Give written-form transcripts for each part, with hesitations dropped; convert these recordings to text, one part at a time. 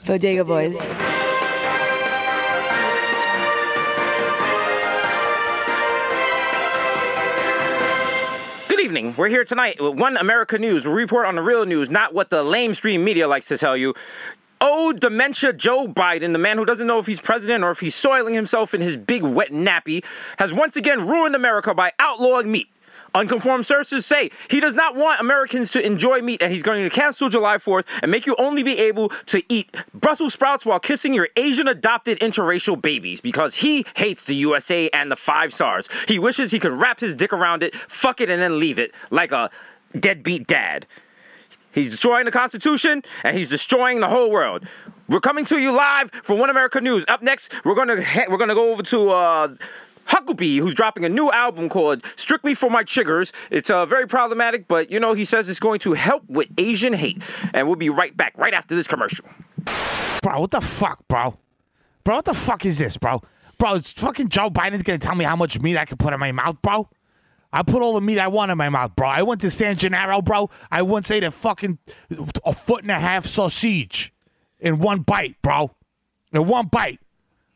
Bodega Boys. Good evening. We're here tonight with One America News. We report on the real news, not what the lamestream media likes to tell you. Oh, dementia Joe Biden, the man who doesn't know if he's president or if he's soiling himself in his big wet nappy, has once again ruined America by outlawing meat. Unconfirmed sources say he does not want Americans to enjoy meat, and he's going to cancel July 4th and make you only be able to eat Brussels sprouts while kissing your Asian-adopted interracial babies because he hates the USA and the 5 stars. He wishes he could wrap his dick around it, fuck it, and then leave it like a deadbeat dad. He's destroying the Constitution, and he's destroying the whole world. We're coming to you live from One America News. Up next, we're gonna go over to Huckabee, who's dropping a new album called Strictly for My Chiggers. It's very problematic, but, you know, he says it's going to help with Asian hate. And we'll be right back, right after this commercial. Bro, what the fuck, bro? Bro, what the fuck is this, bro? Bro, it's fucking Joe Biden gonna tell me how much meat I can put in my mouth, bro? I put all the meat I want in my mouth, bro. I went to San Gennaro, bro. I once ate a fucking 1.5-foot sausage in one bite, bro. In one bite.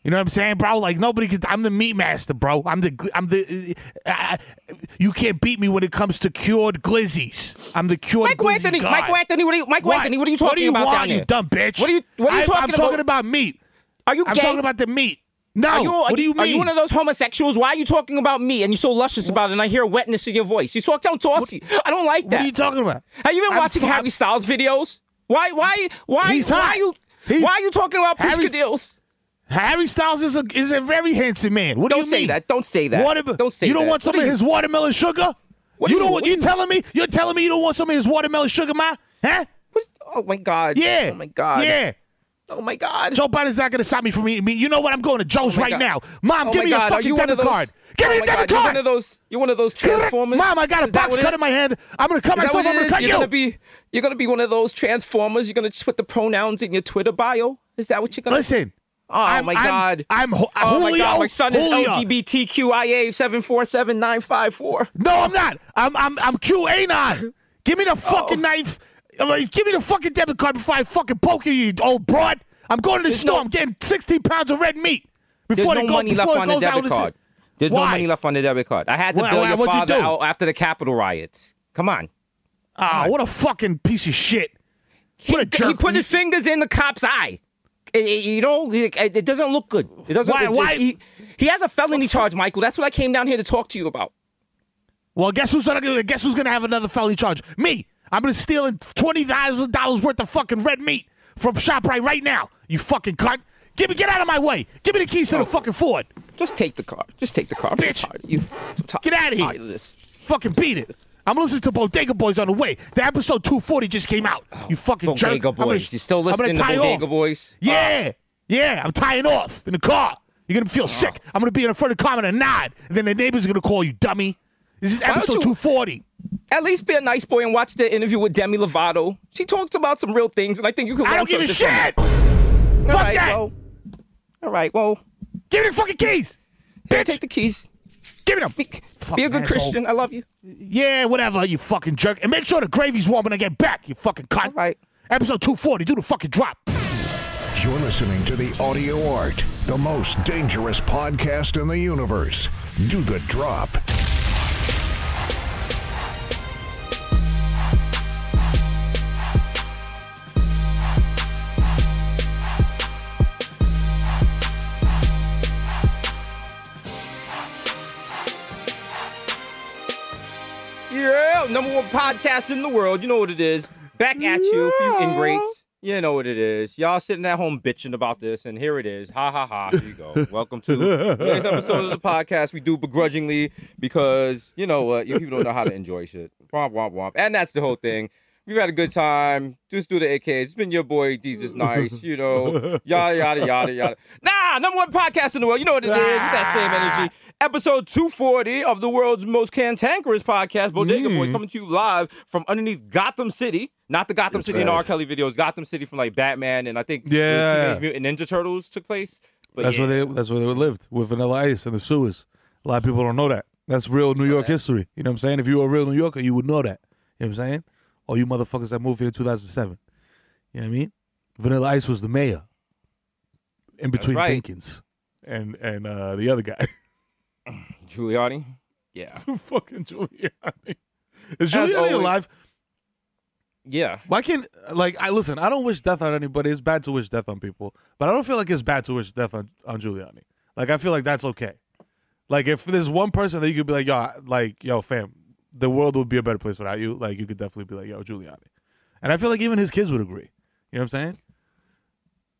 You know what I'm saying, bro? Like, nobody can. I'm the meat master, bro. You can't beat me when it comes to cured glizzies. I'm the cured glizzy god. Michael Anthony, what are you talking about down there? You dumb bitch? What are you talking about? I'm talking about meat. Are you gay? I'm talking about the meat. No, what do you mean? Are you one of those homosexuals? Why are you talking about me and you're so luscious about it and I hear wetness in your voice? You talk down saucy. I don't like that. What are you talking about? Have you been watching Harry Styles videos? Why are you talking about Piscadilles? Harry Styles is a very handsome man. What do you mean? Don't say that. Don't say that. Don't say that. You don't want some of his watermelon sugar? You're telling me you don't want some of his watermelon sugar, ma? Huh? Oh my God. Yeah. Oh my God. Yeah. Oh my God. Joe Biden's not gonna stop me from eating meat. You know what? I'm going to Joe's right now. Mom, give me a fucking debit card. Give me a debit card. You're one of those Transformers. Mom, I got a box cut in my hand. I'm gonna cut myself. I'm gonna cut you. You're gonna be one of those Transformers. You're gonna put the pronouns in your Twitter bio. Is that what you're gonna? Listen. Oh my God! Oh my God! My son is LGBTQIA 747954. No, I'm not. I'm QAnon. Give me the fucking knife. Give me the fucking debit card before I fucking poke you old broad. I'm going to the store. I'm getting 16 pounds of red meat. There's no money left on the debit card. There's no money left on the debit card. I had to bail your father out after the Capitol riots. Come on. What a fucking piece of shit. He put his fingers in the cop's eye. It doesn't look good. It doesn't. Why? He has a felony charge, Michael. That's what I came down here to talk to you about. Well, guess who's gonna have another felony charge? Me. I'm gonna steal $20,000 worth of fucking red meat from ShopRite right now. You fucking cunt. Get out of my way. Give me the keys to the fucking Ford. Just take the car. Bitch. I'm so tired. Get out of here. Tired of this. Fucking beat it. I'm listening to Bodega Boys on the way. The episode 240 just came out. You fucking jerk. Bodega Boys. You still listening to Bodega Boys? Yeah. Yeah, I'm tying off in the car. You're going to feel sick. I'm going to be in front of the car and a nod. And then the neighbors are going to call you, dummy. This is episode 240. At least be a nice boy and watch the interview with Demi Lovato. She talks about some real things, and I think you can learn something. I don't give a shit. Fuck that. All right, well. Give me the fucking keys. Here, take the keys. Give me them. Be a good Christian. I love you. Yeah, whatever, you fucking jerk. And make sure the gravy's warm when I get back, you fucking cunt. All right. Episode 240. Do the fucking drop. You're listening to The Audio Art, the most dangerous podcast in the universe. Do the drop. Yeah, #1 podcast in the world. You know what it is. Back at you for you ingrates. You know what it is. Y'all sitting at home bitching about this, and here it is. Ha, ha, ha. Here you go. Welcome to the next episode of the podcast. We do begrudgingly because, you know what, you people don't know how to enjoy shit. Womp, womp, womp. And that's the whole thing. We've had a good time. Just do the AKs. It's been your boy, Jesus Nice, you know, yada, yada, yada, yada. Nah, #1 podcast in the world. You know what it is with that same energy. Episode 240 of the world's most cantankerous podcast, Bodega Boys, coming to you live from underneath Gotham City. Not the Gotham City in R. Kelly videos. Gotham City from like Batman and I think Teenage Mutant Ninja Turtles took place. But that's where they lived with Vanilla Ice and the sewers. A lot of people don't know that. That's real New York history. You know what I'm saying? If you were a real New Yorker, you would know that. You know what I'm saying? All you motherfuckers that moved here in 2007. You know what I mean? Vanilla Ice was the mayor. In between right. Dinkins and the other guy. Giuliani. Yeah. Fucking Giuliani. Is Giuliani alive? Yeah. Why can't I listen? I don't wish death on anybody. It's bad to wish death on people, but I don't feel like it's bad to wish death on Giuliani. Like I feel like that's okay. Like if there's one person that you could be like, yo, fam, the world would be a better place without you. Like you could definitely be like, yo, Giuliani, and I feel like even his kids would agree. You know what I'm saying?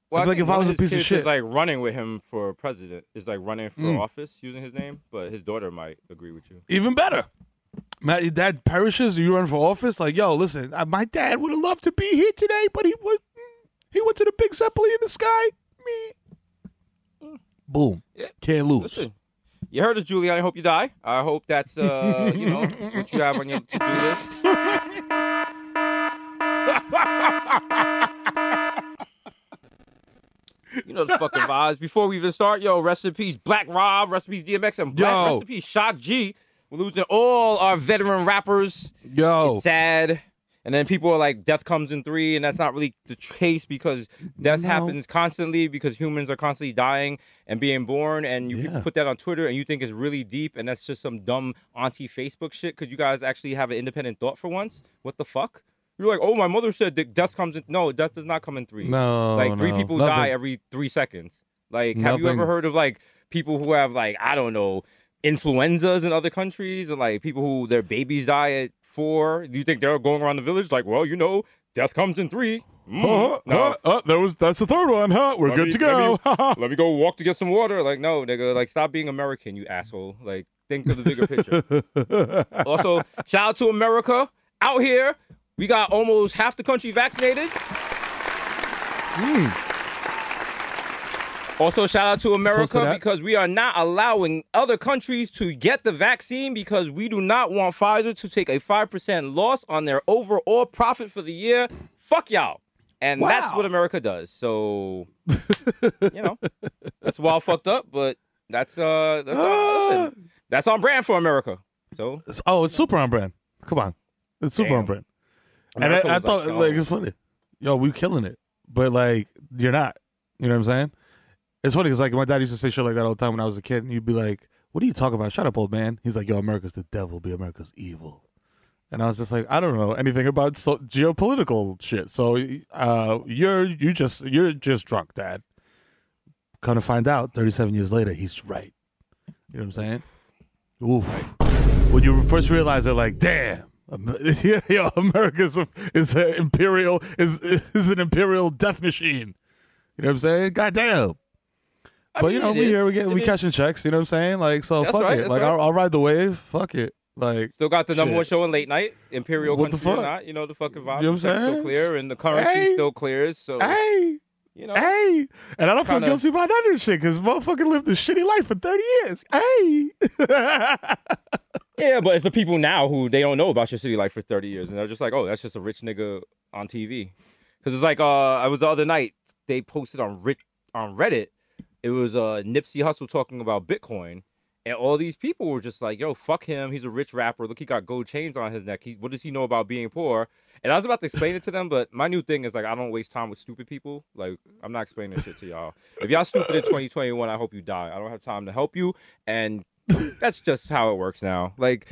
Well, I feel like if I was a piece of shit, is like running with him for president, is like running for office using his name, but his daughter might agree with you. Even better. Matt, your dad perishes, you run for office. Like, yo, listen, my dad would have loved to be here today, but he went to the big Zeppelin in the sky. Boom. Yeah. Can't lose. Listen, you heard us, Giuliani. I hope you die. I hope that's what you have on your to-do list. You know the fucking vibes. Before we even start, yo, rest in peace, Black Rob, rest in peace, DMX, and Black, rest in peace, Shock G. We're losing all our veteran rappers. Yo. It's sad. And then people are like, death comes in 3, and that's not really the case because death happens constantly because humans are constantly dying and being born. And people put that on Twitter, and you think it's really deep, and that's just some dumb auntie Facebook shit. Could you guys actually have an independent thought for once? What the fuck? You're like, oh, my mother said that death comes in. No, death does not come in 3. No, like 3 people die every 3 seconds. Like, have you ever heard of like people who have like, I don't know, influenzas in other countries, or like people who their babies die at 4? Do you think they're going around the village like, well, you know, death comes in 3? No. That's the 3rd one, huh? We're good to go. Let me go walk to get some water. Like, no, nigga, like, stop being American, you asshole. Like, think of the bigger picture. Also, shout out to America out here. We got almost half the country vaccinated. Also, shout out to America because we are not allowing other countries to get the vaccine because we do not want Pfizer to take a 5% loss on their overall profit for the year. Fuck y'all. And that's what America does. So, you know, that's wild fucked up, but that's listen, that's on brand for America. So, it's super on brand. Come on. It's super on brand. America, and I thought, like, it's funny. Yo, we killing it. But, like, you're not. You know what I'm saying? It's funny because, like, my dad used to say shit like that all the time when I was a kid. And you'd be like, what are you talking about? Shut up, old man. He's like, yo, America's the devil. Be America's evil. And I was just like, I don't know anything about geopolitical shit. So you're just drunk, Dad. Come to find out, 37 years later, he's right. You know what I'm saying? Oof. When you first realize it, like, damn. Yo, America is an imperial death machine. You know what I'm saying? Goddamn. But you know, we cashing checks. You know what I'm saying? Like, so that's fuck right, it. Like, right. I'll ride the wave. Fuck it. Like, still got the number shit. 1 show in late night. Imperial What country the fuck? or not, you know the fucking vibe. You know what I'm saying? Still clear, and the currency still clears. So you know, and I don't feel guilty about none of this shit because motherfucker lived a shitty life for 30 years. Yeah, but it's the people now who they don't know about your city life for 30 years, and they're just like, oh, that's just a rich nigga on TV. Because it's like, I was the other night, they posted on Reddit, it was Nipsey Hussle talking about Bitcoin, and all these people were just like, yo, fuck him, he's a rich rapper, look, he got gold chains on his neck, what does he know about being poor? And I was about to explain it to them, but my new thing is, like, I don't waste time with stupid people. Like, I'm not explaining shit to y'all. If y'all stupid in 2021, I hope you die. I don't have time to help you, and that's just how it works now. Like,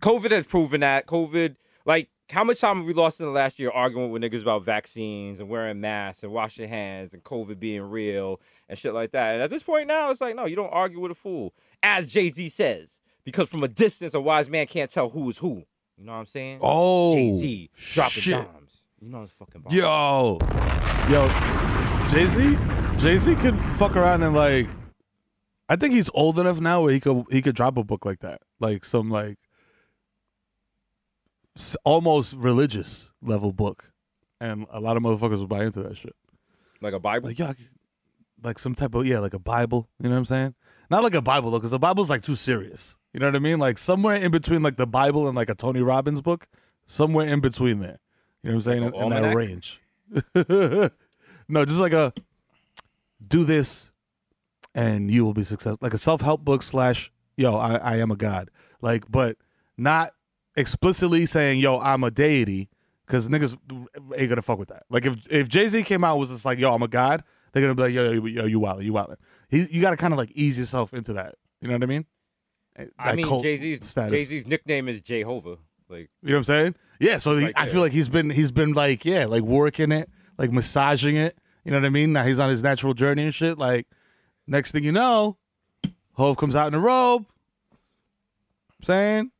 COVID has proven that. COVID, like, how much time have we lost in the last year arguing with niggas about vaccines and wearing masks and washing hands and COVID being real and shit like that? And at this point now, it's like, no, you don't argue with a fool. As Jay-Z says, because from a distance, a wise man can't tell who is who. You know what I'm saying? Oh, Jay-Z dropping shit. bombs. You know it's fucking bomb. Yo, Jay-Z could fuck around and, like, I think he's old enough now where he could drop a book like that, like some, like, almost religious level book, and a lot of motherfuckers would buy into that shit. Like a Bible? Like, yeah, like some type of, like a Bible. You know what I'm saying? Not like a Bible though, because the Bible's like too serious. You know what I mean? Like somewhere in between, like the Bible and like a Tony Robbins book, somewhere in between there. You know what I'm saying? Like in that range. No, just like a do this and you will be successful. Like a self-help book / yo, I am a god. Like, but not explicitly saying, yo, I'm a deity, because niggas ain't gonna fuck with that. Like if Jay-Z came out and was just like, yo, I'm a god, they're gonna be like, yo, you wildin'. You gotta kind of like ease yourself into that. You know what I mean? I mean, Jay-Z's nickname is Jehovah. Like, you know what I'm saying? Yeah. So I feel like he's been like, yeah, like working it, like massaging it. You know what I mean? Now he's on his natural journey and shit. Like, next thing you know, Hov comes out in a robe. Saying,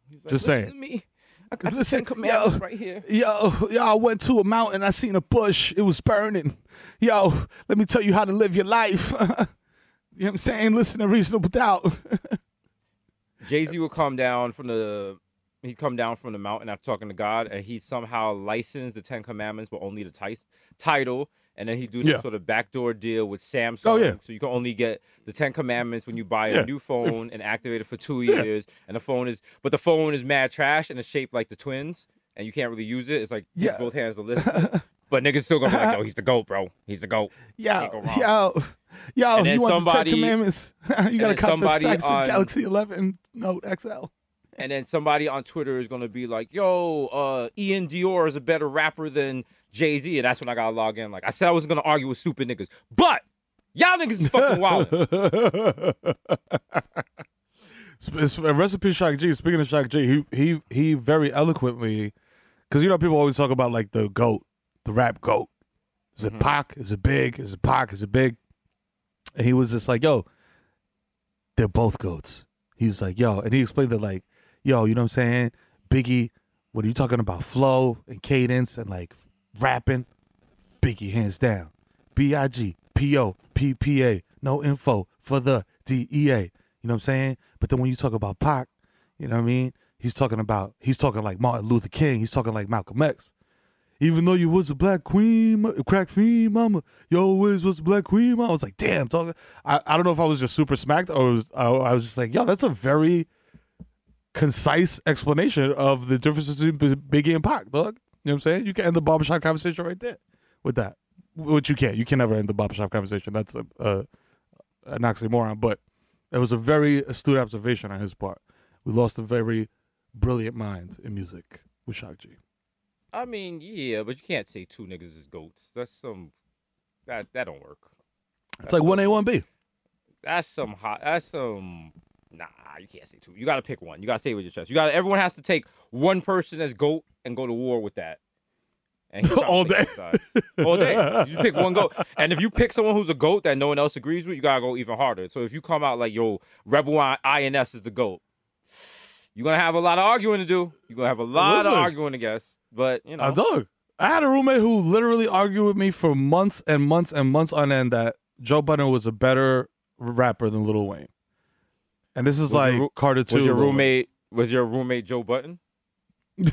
he's like, just saying. To me. I got the 10 Commandments right here. Yo, I went to a mountain. I seen a bush. It was burning. Yo, let me tell you how to live your life. You know what I'm saying? Listen to Reasonable Doubt. Jay-Z will come down from the mountain after talking to God, and he somehow licensed the 10 Commandments, but only the title. And then he do some sort of backdoor deal with Samsung, so you can only get the 10 Commandments when you buy a new phone and activate it for 2 years. And the phone is mad trash and it's shaped like the twins, and you can't really use it. It's like both hands to listen. But niggas still gonna be like, yo, he's the GOAT, bro. He's the GOAT. Yo, if you want the 10 Commandments, you gotta cop the Samsung Galaxy 11 Note XL. And then somebody on Twitter is gonna be like, yo, Ian Dior is a better rapper than Jay-Z, and that's when I gotta log in. Like I said, I wasn't gonna argue with stupid niggas, but y'all niggas is fucking wild. Rest in peace, Shock G. Speaking of Shock G, he very eloquently, because you know people always talk about like the GOAT, the rap GOAT. Is it Pac? Is it Big? Is it Pac? Is it Big? And he was just like, yo, they're both GOATs. He's like, yo, and he explained that like, yo, you know what I'm saying? Biggie, when you talking about flow and cadence and like rapping, Biggie hands down. B.I.G., P.O., P.P.A., no info for the D.E.A. You know what I'm saying? But then when you talk about Pac, you know what I mean? He's talking like Martin Luther King. He's talking like Malcolm X. Even though you was a black queen, crack fiend, mama, you always was a black queen, mama. I was like, damn, dog. I don't know if I was just super smacked or I was just like, yo, that's a very concise explanation of the differences between Biggie and Pac, dog. You know what I'm saying? You can end the barbershop conversation right there with that. Which you can't. You can never end the barbershop conversation. That's an oxymoron. But it was a very astute observation on his part. We lost a very brilliant mind in music with Shock G. I mean, yeah, but you can't say two niggas is GOATs. That's that don't work. It's like 1A, 1B. Nah, you can't say two. You got to pick one. You got to say it with your chest. Everyone has to take one person as GOAT and go to war with that. And all day. All day. You pick one GOAT. And if you pick someone who's a GOAT that no one else agrees with, you got to go even harder. So if you come out like, yo, Rebel INS is the GOAT, you're going to have a lot of arguing to do. You're going to have a lot of arguing to guess. But, you know. Dog. I had a roommate who literally argued with me for months and months and months on end that Joe Budden was a better rapper than Lil Wayne. And this is like Carter 2. Was your roommate Joe Budden?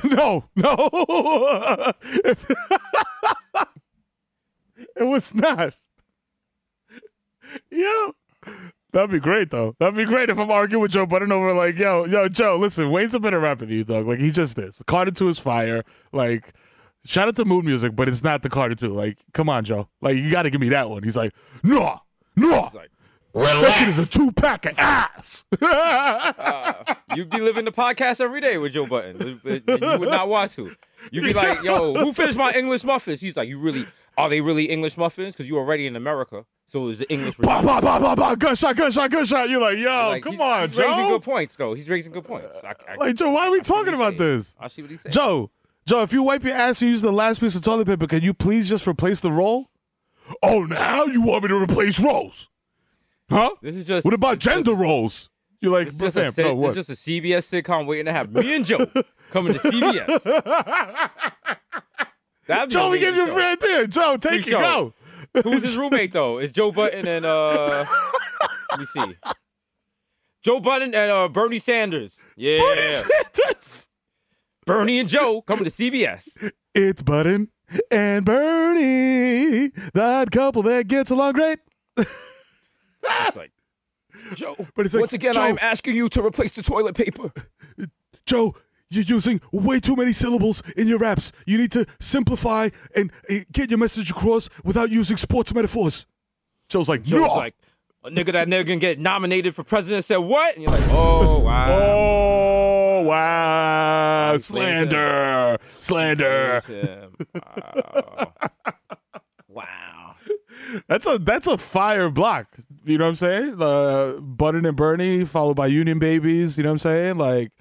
No. It was not. Yo. That'd be great, though. That'd be great if I'm arguing with Joe Budden over like, yo, Joe, listen, Wayne's a better rapper than you, dog. Like, he just is. Carter 2 is fire. Like, shout out to Mood Music, but it's not the Carter 2. Like, come on, Joe. Like, you got to give me that one. He's like, no. Like, that shit is a 2-pack of ass. You'd be living the podcast every day with Joe Budden. You would not want to. You'd be like, yo, who finished my English muffins? He's like, are they really English muffins? Because you're already in America. So is the English. Gunshot. You're like, yo, like, come on, he's Joe. Raising good points, though. He's raising good points. Like, Joe, why are we talking about this? I see what he's saying. Joe, if you wipe your ass and use the last piece of toilet paper, can you please just replace the roll? Oh, now you want me to replace rolls? Huh? What about gender roles? You're like, what? It's just a CBS sitcom waiting to have me and Joe coming to CBS. Joe, we give you a free idea. Joe, take it, go. Who's his roommate, though? It's Joe Budden and, let me see. Joe Budden and Bernie Sanders. Yeah. Bernie Sanders. Bernie and Joe coming to CBS. It's Budden and Bernie, that couple that gets along great. It's like, Joe, but it's like, once again, I'm asking you to replace the toilet paper. Joe, you're using way too many syllables in your raps. You need to simplify and get your message across without using sports metaphors. Joe's like, no. Like, a nigga that nigga can get nominated for president said what? And you're like, oh, wow. Oh, Oh, wow. Slander. Wow. That's a fire block. You know what I'm saying? Button and Bernie, followed by Union Babies. You know what I'm saying? Like,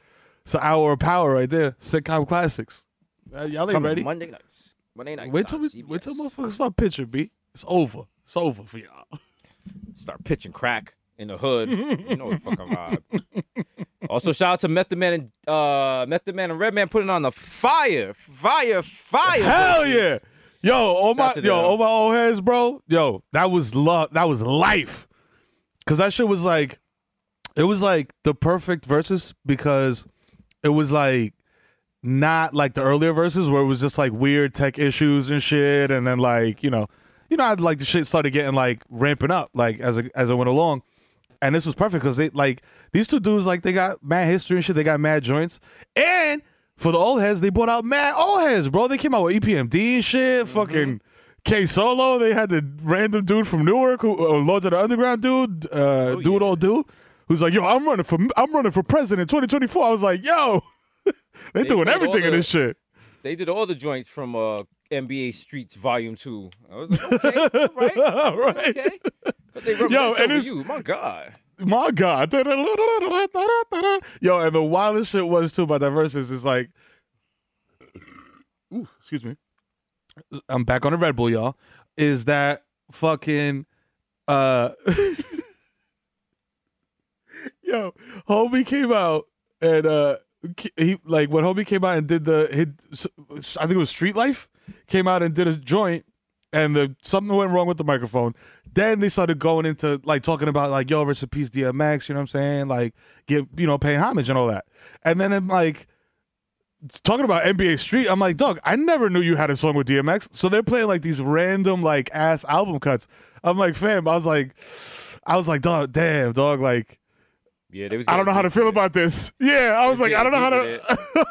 it's an hour of power right there. Sitcom classics. Y'all ain't ready. Monday nights. Wait till motherfuckers start pitching, B. It's over. It's over for y'all. Start pitching crack in the hood. You know what fucking vibe. Also, shout out to Method Man and Redman putting on the fire. Hell yeah. Yo, all my old heads, bro. Yo, that was love. That was life. Cause that shit was like, it was like the perfect verses because it was like not like the earlier verses where it was just like weird tech issues and shit, and then like you know how like the shit started getting like ramping up like as it went along, and this was perfect because they like these two dudes like they got mad history and shit, they got mad joints, and for the old heads they brought out mad old heads, bro. They came out with EPMD and shit, fucking K Solo. They had the random dude from Newark, who Lords of the Underground dude, who's like, yo, I'm running for president 2024. I was like, yo, they doing everything in this shit. They did all the joints from NBA Streets Volume 2. I was like, okay, all right. Okay. But they reminisce over you. My God. Yo, and the wildest shit was too about that verses is like, ooh, excuse me. I'm back on the Red Bull, y'all. Is that fucking yo, homie came out and he like when homie came out and did I think it was Street Life, came out and did a joint and something went wrong with the microphone. Then they started going into like talking about like, yo, rest in peace DMX, you know what I'm saying? Like paying homage and all that. And then I'm like talking about NBA Street, I'm like, dog, I never knew you had a song with DMX. So they're playing like these random like ass album cuts. I'm like, fam, I was like, dog, damn, dog, like, yeah, I don't know how to feel about this. Yeah, I was like, I don't know how to.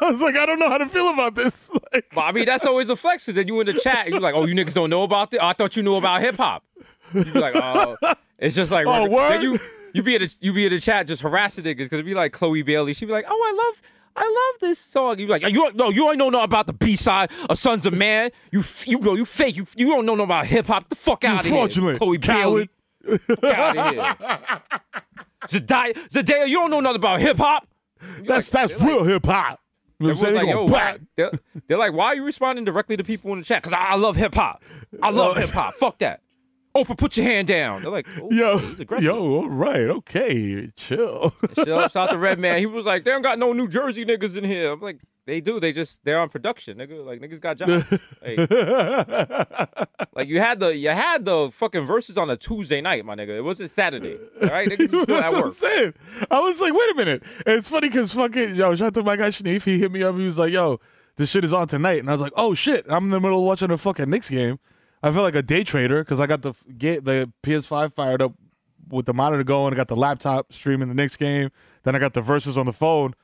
I was like, I don't know how to feel about this. Like, but I mean, that's always a flex because then you in the chat, and you're like, oh, you niggas don't know about this? I thought you knew about hip hop. You be like, oh, it's just like, oh, then you be in the chat just harassing niggas because it'd be like Chloe Bailey. She'd be like, oh, I love this song. You be like, you ain't know nothing about the B side of Sons of Man. You fake. You don't know nothing about hip hop. The fuck out of here, Chloe Bailey. Fuck out of here. Zendaya, you don't know nothing about hip hop. That's real hip hop. You know what I'm saying? Like, they're like, why are you responding directly to people in the chat? Because I love hip hop. I love hip hop. Fuck that. Oprah, put your hand down. They're like, oh, he's aggressive. All right, okay, chill. Shout out to Redman. He was like, they don't got no New Jersey niggas in here. I'm like, they do. They're on production, nigga. Like niggas got jobs. Like you had the fucking verses on a Tuesday night, my nigga. It wasn't Saturday. All right, niggas was still at work. I'm saying. I was like, wait a minute. And it's funny because fucking shout out to my guy Shanife. He hit me up. He was like, yo, this shit is on tonight, and I was like, oh shit. I'm in the middle of watching a fucking Knicks game. I feel like a day trader because I got the PS5 fired up with the monitor going. I got the laptop streaming the Knicks game. Then I got the verses on the phone,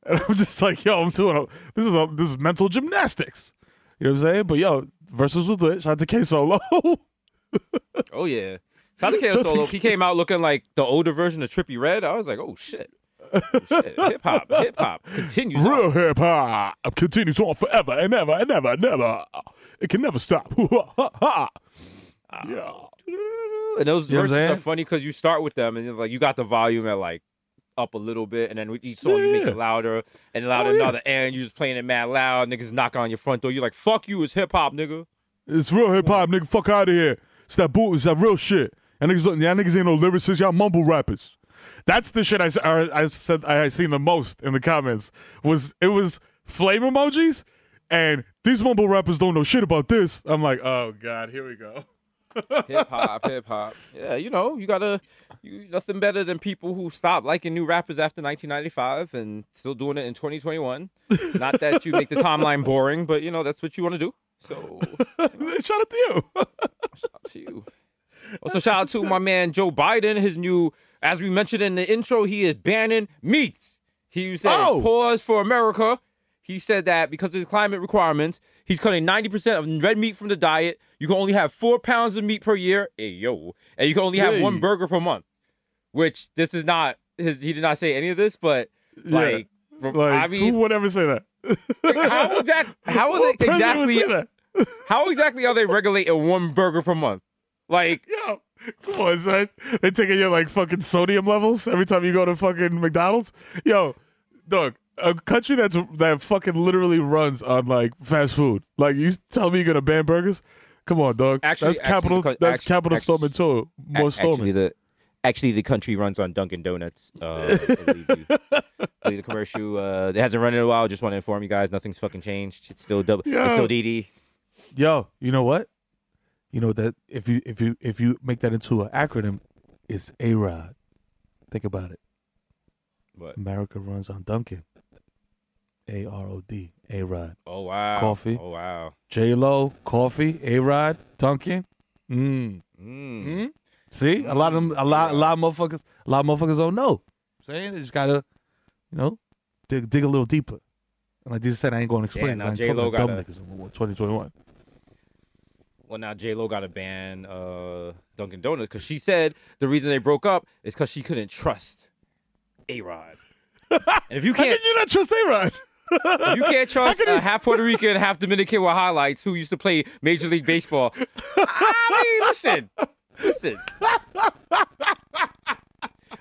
and I'm just like, yo, I'm doing this is mental gymnastics. You know what I'm saying? But yo, verses was lit. Shout out to K Solo. Oh yeah, shout out to K Solo. He came out looking like the older version of Trippie Redd. I was like, oh shit. Hip hop continues. Real hip hop continues on forever and ever and ever and ever. It can never stop. Yeah. And those verses are funny because you start with them and like you got the volume at like up a little bit, and then with each song you make it louder and louder another, and you just playing it mad loud. Niggas knock on your front door. You're like, fuck you, it's hip hop, nigga. It's real hip hop, nigga. Fuck out of here. It's that real shit. And niggas ain't no lyricists. Y'all mumble rappers. That's the shit I said I seen the most in the comments. It was flame emojis, and these mumble rappers don't know shit about this. I'm like, oh god, here we go. Hip hop. Yeah, nothing better than people who stopped liking new rappers after 1995 and still doing it in 2021. Not that you make the timeline boring, but that's what you want to do. So shout out to you. Shout out to you. Also, shout out to my man Joe Biden. His new, as we mentioned in the intro, he is banning meats. He said, pause for America. He said that because of the climate requirements, he's cutting 90% of red meat from the diet. You can only have 4 pounds of meat per year. Hey, yo. And you can only have 1 burger per month. Which, this is not, he did not say any of this, but, like, Like, I mean, who would ever say that? How exactly are they regulating one burger per month? Like, Yo, come on, son. They taking your like fucking sodium levels every time you go to fucking McDonald's. Yo, dog, a country that fucking literally runs on like fast food. Like you tell me you're gonna ban burgers? Come on, dog. That's capital storming too. More storming. Actually, the country runs on Dunkin' Donuts. I believe the commercial it hasn't run in a while. Just want to inform you guys, nothing's fucking changed. It's still it's still DD. Yo, you know what? You know that if you make that into an acronym, it's AROD. Think about it. What? America runs on Dunkin'. AROD. AROD. Oh wow. Coffee. Oh wow. J-Lo, coffee, AROD, Dunkin'. See, a lot of motherfuckers don't know. Saying they just gotta, dig a little deeper. And like they said, I ain't going to explain. Now J-Lo got 2021. Well, now J-Lo got to ban Dunkin' Donuts because she said the reason they broke up is because she couldn't trust A-Rod. And if you can't, how can you not trust A-Rod? If you can't trust half Puerto Rican, half Dominican with highlights who used to play Major League Baseball, I mean, listen.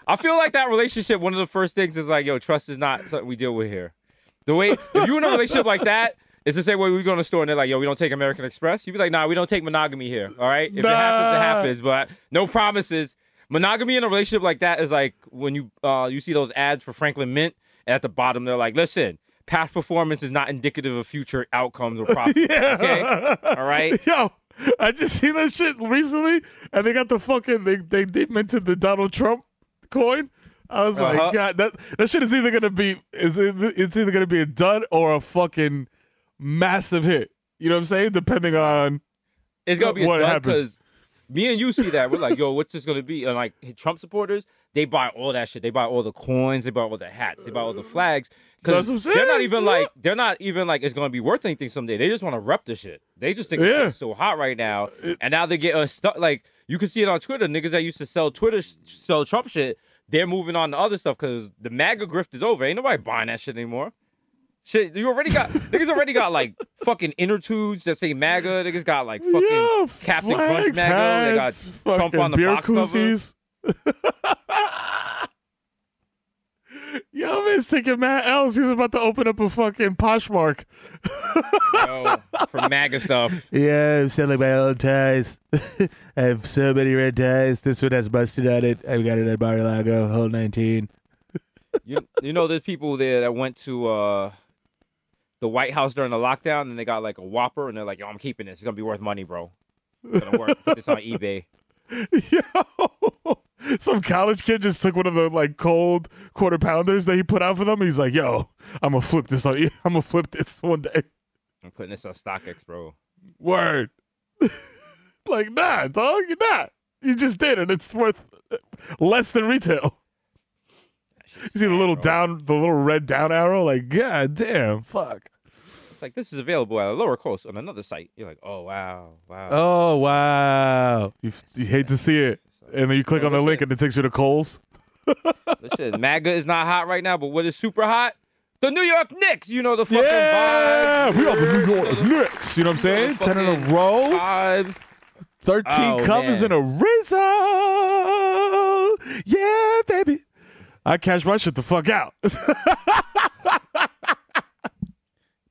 I feel like that relationship, one of the first things is like, yo, trust is not something we deal with here. The way, if you're in a relationship like that, it's the same way we go to the store and they're like, yo, we don't take American Express. You'd be like, nah, we don't take monogamy here, all right? If it happens, it happens, but no promises. Monogamy in a relationship like that is like when you see those ads for Franklin Mint, and at the bottom they're like, listen, past performance is not indicative of future outcomes or profits, okay? All right? Yo, I just seen that shit recently, and they got the fucking, they minted the Donald Trump coin. I was like, God, that shit is either gonna be it's either gonna be a dud or a fucking massive hit. You know what I'm saying? Depending on it's gonna be a dud because me and you see that we're like, yo, what's this gonna be? And like Trump supporters, they buy all that shit. They buy all the coins. They buy all the hats. They buy all the flags. Because they're not even like it's gonna be worth anything someday. They just want to rep the shit. They just think it's so hot right now, and now they get stuck. Like you can see it on Twitter. Niggas that used to sell Trump shit, they're moving on to other stuff because the MAGA grift is over. Ain't nobody buying that shit anymore. Shit, niggas already got like fucking inner tubes that say MAGA. Niggas got like fucking Captain Crunch MAGA. They got Trump on the box cover. Yo, man's taking Matt L's. He's about to open up a fucking Poshmark. Yo, for MAGA stuff. Yeah, I'm selling my own ties. I have so many red ties. This one has mustard on it. I've got it at Mar-a-Lago, hole 19. You know, there's people there that went to the White House during the lockdown, and they got like a Whopper, and they're like, yo, I'm keeping this. It's going to be worth money, bro. It's going to work. Put this on eBay. Yo, some college kid just took one of the like cold quarter pounders that he put out for them. He's like, "Yo, I'm gonna flip this one day. I'm putting this on StockX, bro." Word. Like, nah, dog, you're not. You just did, and it's worth less than retail. You see the little red down arrow? Like, god damn, fuck. It's like this is available at a lower cost on another site. You're like, oh wow. Oh wow. You hate to see it. And then you click on the link and it takes you to Kohl's. Listen, MAGA is not hot right now, but what is super hot? The New York Knicks. You know the fucking vibe. We are the New York Knicks. You know what I'm saying? 10 in a row. Vibe. 13 covers in a rizzo. Yeah, baby. I cash my shit the fuck out. You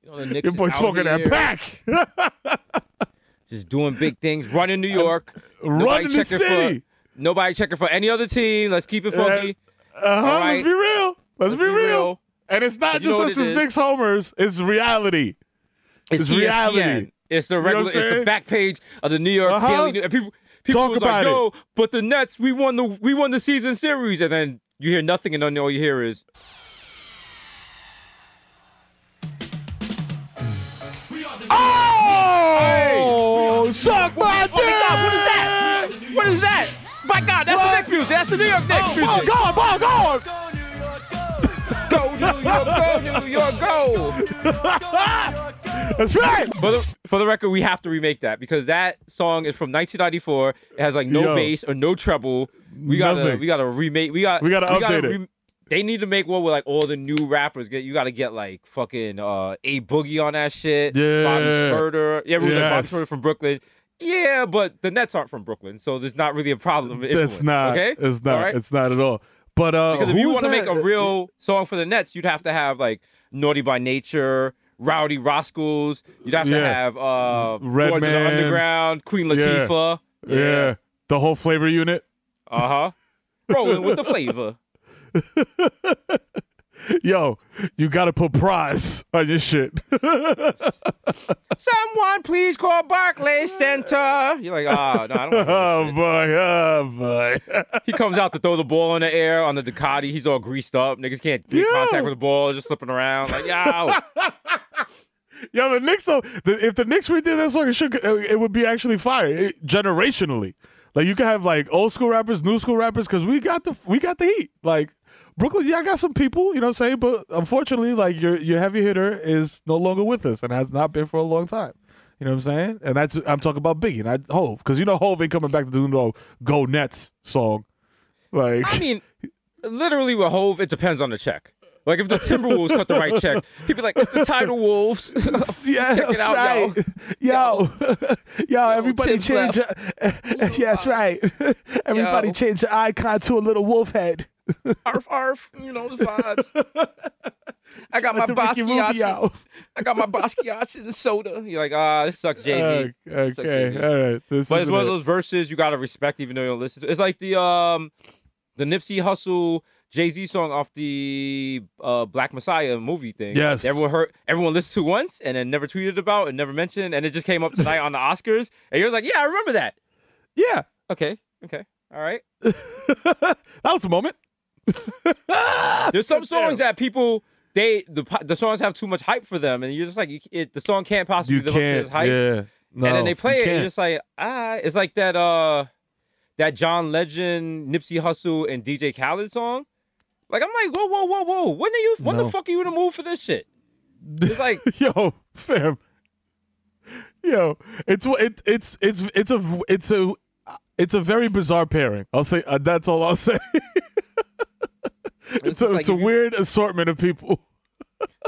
know, the Knicks your boy smoking that pack. Just doing big things. Running New York. Running the city. Nobody checking for any other team. Let's keep it funky. Right? Let's be real. Let's be real. And it's not just us as Knicks homers. It's reality. It's reality. It's the regular. It's the back page of the New York Daily News. And people talk was about like, yo, but the Nets, we won the season series, and then you hear nothing, and then all you hear is. Oh, suck my dick! Oh my God, what is that? What is that? My God, that's the Knicks music. That's the New York Knicks music. Go on. Go New York, go! That's right. For the record, we have to remake that because that song is from 1994. It has like no bass or no treble. We gotta remake. We gotta update it. They need to make one with like all the new rappers. You got to get like fucking A Boogie on that shit. Yeah. Bobby Shmurda. Yeah, everyone's like Bobby Shmurda from Brooklyn. Yeah, but the Nets aren't from Brooklyn, so there's not really a problem. It's not. Okay? It's not. Right? It's not at all. But because if you want to make a real song for the Nets, you'd have to have like Naughty by Nature, Rowdy Rascals. You'd have to have Redman, Boys of the Underground, Queen Latifah. Yeah. The whole Flavor Unit. Rolling with the flavor. Yo, you gotta put prize on your shit. Someone please call Barclays Center. You're like, no, I don't want oh boy. He comes out to throw the ball in the air on the Ducati. He's all greased up. Niggas can't get contact with the ball, just slipping around. Like, yo. Yo, the Knicks, if the Knicks redid that song, it would be actually fire. Generationally. Like, you can have like old school rappers, new school rappers, because we got the heat. Like, Brooklyn, I got some people, you know what I'm saying? But unfortunately, like, your heavy hitter is no longer with us and has not been for a long time. You know what I'm saying? And I'm talking about Biggie, not Hov. Because you know Hov ain't coming back to do no Go Nets song. Like, I mean, literally with Hov, it depends on the check. Like, if the Timberwolves cut the right check, he'd be like, it's the Tidal Wolves. Yeah, check it out, right. Yo, everybody change your... Yes, right. Everybody change your icon to a little wolf head. Arf, you know, the vibes. I got my Basquiat. I got my Basquiat and soda. You're like, this sucks, Jay-Z. Okay, all right. But it's one of those verses you got to respect even though you don't listen to it. It's like the Nipsey Hussle Jay-Z song off the Black Messiah movie thing. Yes. Everyone listened to once and then never tweeted about and never mentioned, and it just came up tonight on the Oscars. And you're like, yeah, I remember that. Yeah. Okay. All right. That was a moment. There's some songs that people the songs have too much hype for them, and you're just like the song can't possibly live up to this hype. Yeah. No, and then they play it, and you're just like it's like that John Legend, Nipsey Hussle, and DJ Khaled song. Like, I'm like, whoa. When the fuck are you in the mood for this shit? It's like, yo, fam. Yo, it's a very bizarre pairing. I'll say that's all I'll say. It's a weird assortment of people.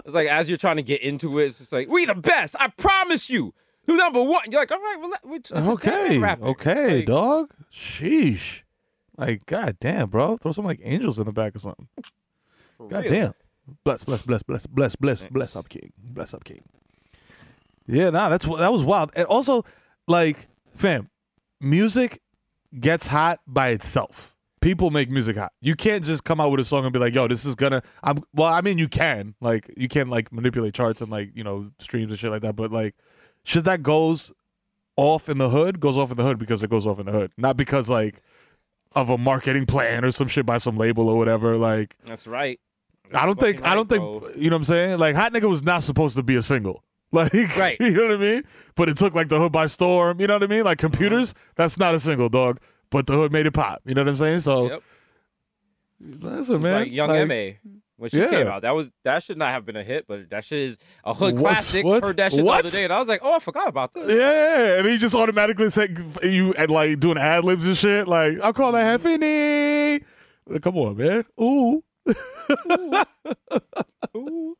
It's like as you're trying to get into it, it's just like, we the best. I promise you. Who's number one? You're like, all right, okay, like, dog. Sheesh. Like, god damn, bro. Throw some like angels in the back or something. God damn. Bless up, King. Bless up, King. Yeah, that was wild. And also, like, fam, music gets hot by itself. People make music hot. You can't just come out with a song and be like, yo, this is gonna you can. Like, you can like manipulate charts and like, you know, streams and shit like that, but like shit that goes off in the hood because it goes off in the hood. Not because like of a marketing plan or some shit by some label or whatever. Like, that's right. I don't think you know what I'm saying? Like, Hot Nigga was not supposed to be a single. Like, right. You know what I mean? But it took like the hood by storm, you know what I mean? Like Computers, that's not a single, dog. But the hood made it pop. You know what I'm saying? So listen, man. Like Young M.A. when she came out. That should not have been a hit, but that shit is a hood classic. Heard that shit the other day, and I was like, oh, I forgot about this. Yeah, and he just automatically said you and like doing ad libs and shit. Like, I'll call that Heffany. Come on, man. Ooh. Ooh.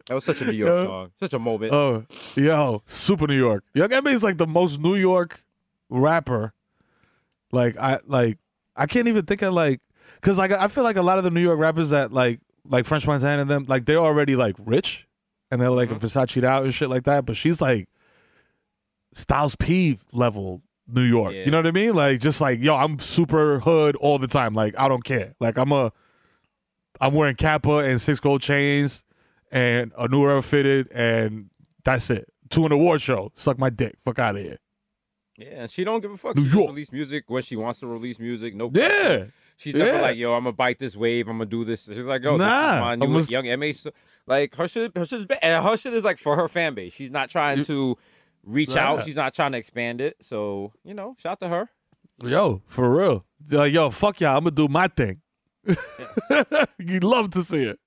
That was such a New York song. Such a moment. Oh, yo, super New York. Young M.A. is like the most New York rapper. I can't even think of like, cause like I feel like a lot of the New York rappers that like French Montana and them, like they're already like rich and they're like Versace out and shit like that. But she's like Styles P level New York. Yeah. You know what I mean? Like, just like, yo, I'm super hood all the time. Like, I don't care. Like, I'm wearing Kappa and 6 gold chains and a new era fitted, and that's it. To an award show. Suck my dick. Fuck out of here. Yeah, and she don't give a fuck. She just release music when she wants to release music. No question. Yeah. She's never like, yo, I'm gonna bite this wave. I'm gonna do this. She's like, yo, this is my new Young M.A. Like, her shit is bad. And her shit is like for her fan base. She's not trying to reach out. She's not trying to expand it. So, you know, shout to her. Yo, for real. Like, yo, fuck y'all. I'm gonna do my thing. You'd love to see it.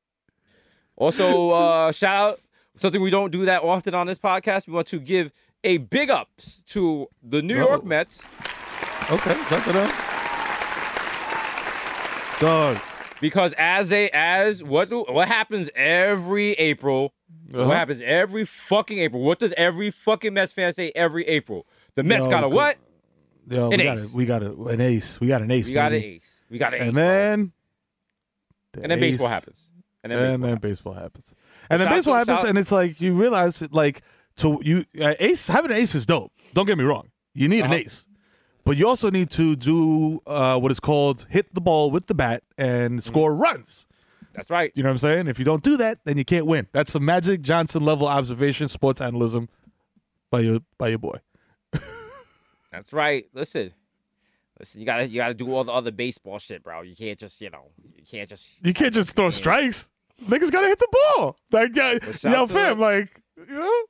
Also, shout out something we don't do that often on this podcast. We want to give a big ups to the New York Mets. Okay, check it out. Dog, Because what happens every April? What happens every fucking April? What does every fucking Mets fan say every April? The Mets got a what? An ace. We got an ace. We got an ace. And then baseball happens. And then baseball happens. And then baseball happens, and it's like you realize like ace having an ace is dope. Don't get me wrong. You need an ace. But you also need to do what is called hit the ball with the bat and score runs. That's right. You know what I'm saying? If you don't do that, then you can't win. That's the Magic Johnson level observation, sports analysis by your boy. That's right. Listen, you gotta do all the other baseball shit, bro. You can't just throw strikes. Niggas gotta hit the ball. Like, fam, like, you know.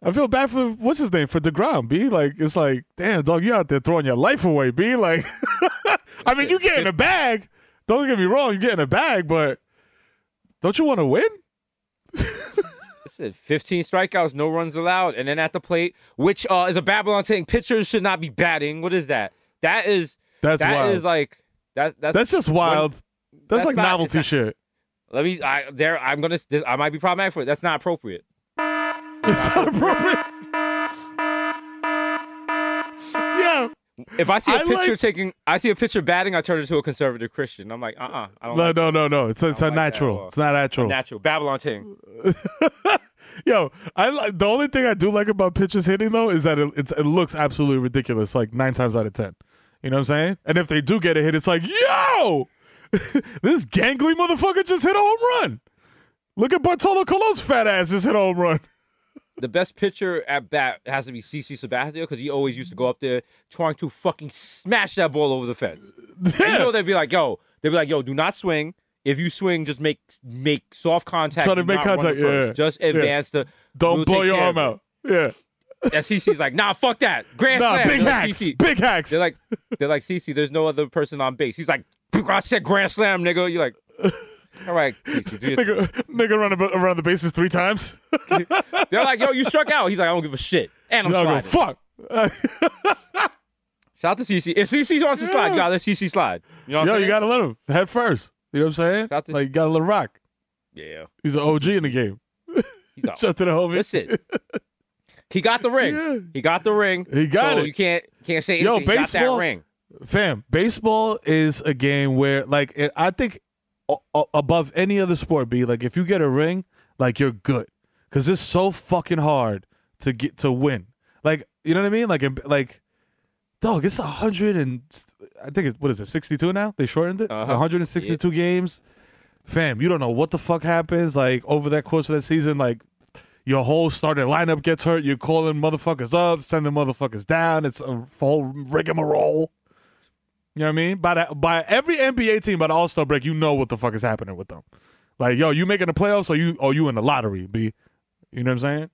I feel bad for what's his name for DeGrom, B. Like, it's like, damn, dog, you out there throwing your life away, B. Like, I mean, you get in a bag. Don't get me wrong, you get in a bag, but don't you want to win? Listen, 15 strikeouts, no runs allowed, and then at the plate, which is a Babylon thing. Pitchers should not be batting. What is that? That's wild. That's just wild. That's like novelty shit. I might be problematic for it. That's not appropriate. It's not appropriate. Yeah. If I see I see a pitcher batting, I turn into a conservative Christian. I'm like, I don't. No. It's unnatural. It's not natural. Natural. Babylon thing. Yo, the only thing I do like about pitchers hitting though is that it looks absolutely ridiculous. Like 9 times out of 10. You know what I'm saying? And if they do get a hit, it's like, yo, this gangly motherfucker just hit a home run. Look at Bartolo Colon's fat ass just hit a home run. The best pitcher at bat has to be CC Sabathia because he always used to go up there trying to fucking smash that ball over the fence. Yeah. And you know they'd be like, yo, do not swing. If you swing, just make soft contact. Try to make contact, yeah. Just advance the. Don't blow your arm out. Yeah. And CC's like, nah, fuck that. Grand slam. Big hacks. Like, big hacks. They're like, CC, there's no other person on base. He's like, I said grand slam, nigga. You're like, all right, CC. Nigga run around the bases 3 times. They're like, yo, you struck out. He's like, I don't give a shit. And I'm sliding. Fuck. Shout out to CC. If CC wants to slide, you gotta let CC slide. You know what I'm saying? You gotta let him head first. You know what I'm saying? Like, you gotta let him rock. Yeah. He's an OG in the game. Shout to the homie. Listen. He got the ring. Yeah. He got the ring. He got it. You can't say anything. He got that ring. Fam, baseball is a game where, like, I think above any other sport, like, if you get a ring, like, you're good. Because it's so fucking hard to win. Like, you know what I mean? Like, dog, it's 100 and I think what is it, 62 now? They shortened it. 162 games. Fam, you don't know what the fuck happens. Like, over that course of that season, like, your whole starting lineup gets hurt. You're calling motherfuckers up, sending motherfuckers down. It's a whole rigmarole. You know what I mean? By every NBA team by the All-Star break, you know what the fuck is happening with them. Like, yo, you making the playoffs or you in the lottery, B? You know what I'm saying?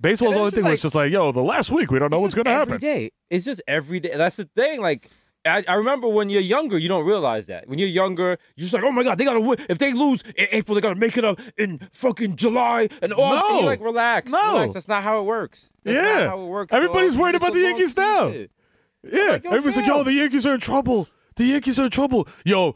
Baseball's the only thing where it's just like, yo, the last week, we don't know what's going to happen. Every day. It's just every day. That's the thing. Like, I remember when you're younger, you don't realize that. When you're younger, you're just like, oh my God, they got to win. If they lose in April, they got to make it up in fucking July and August. No. You're like, relax. No. Relax. That's not how it works. That's not how it works. Everybody's worried about the Yankees now. Yeah. Like, everybody's like, yo, the Yankees are in trouble. The Yankees are in trouble. Yo,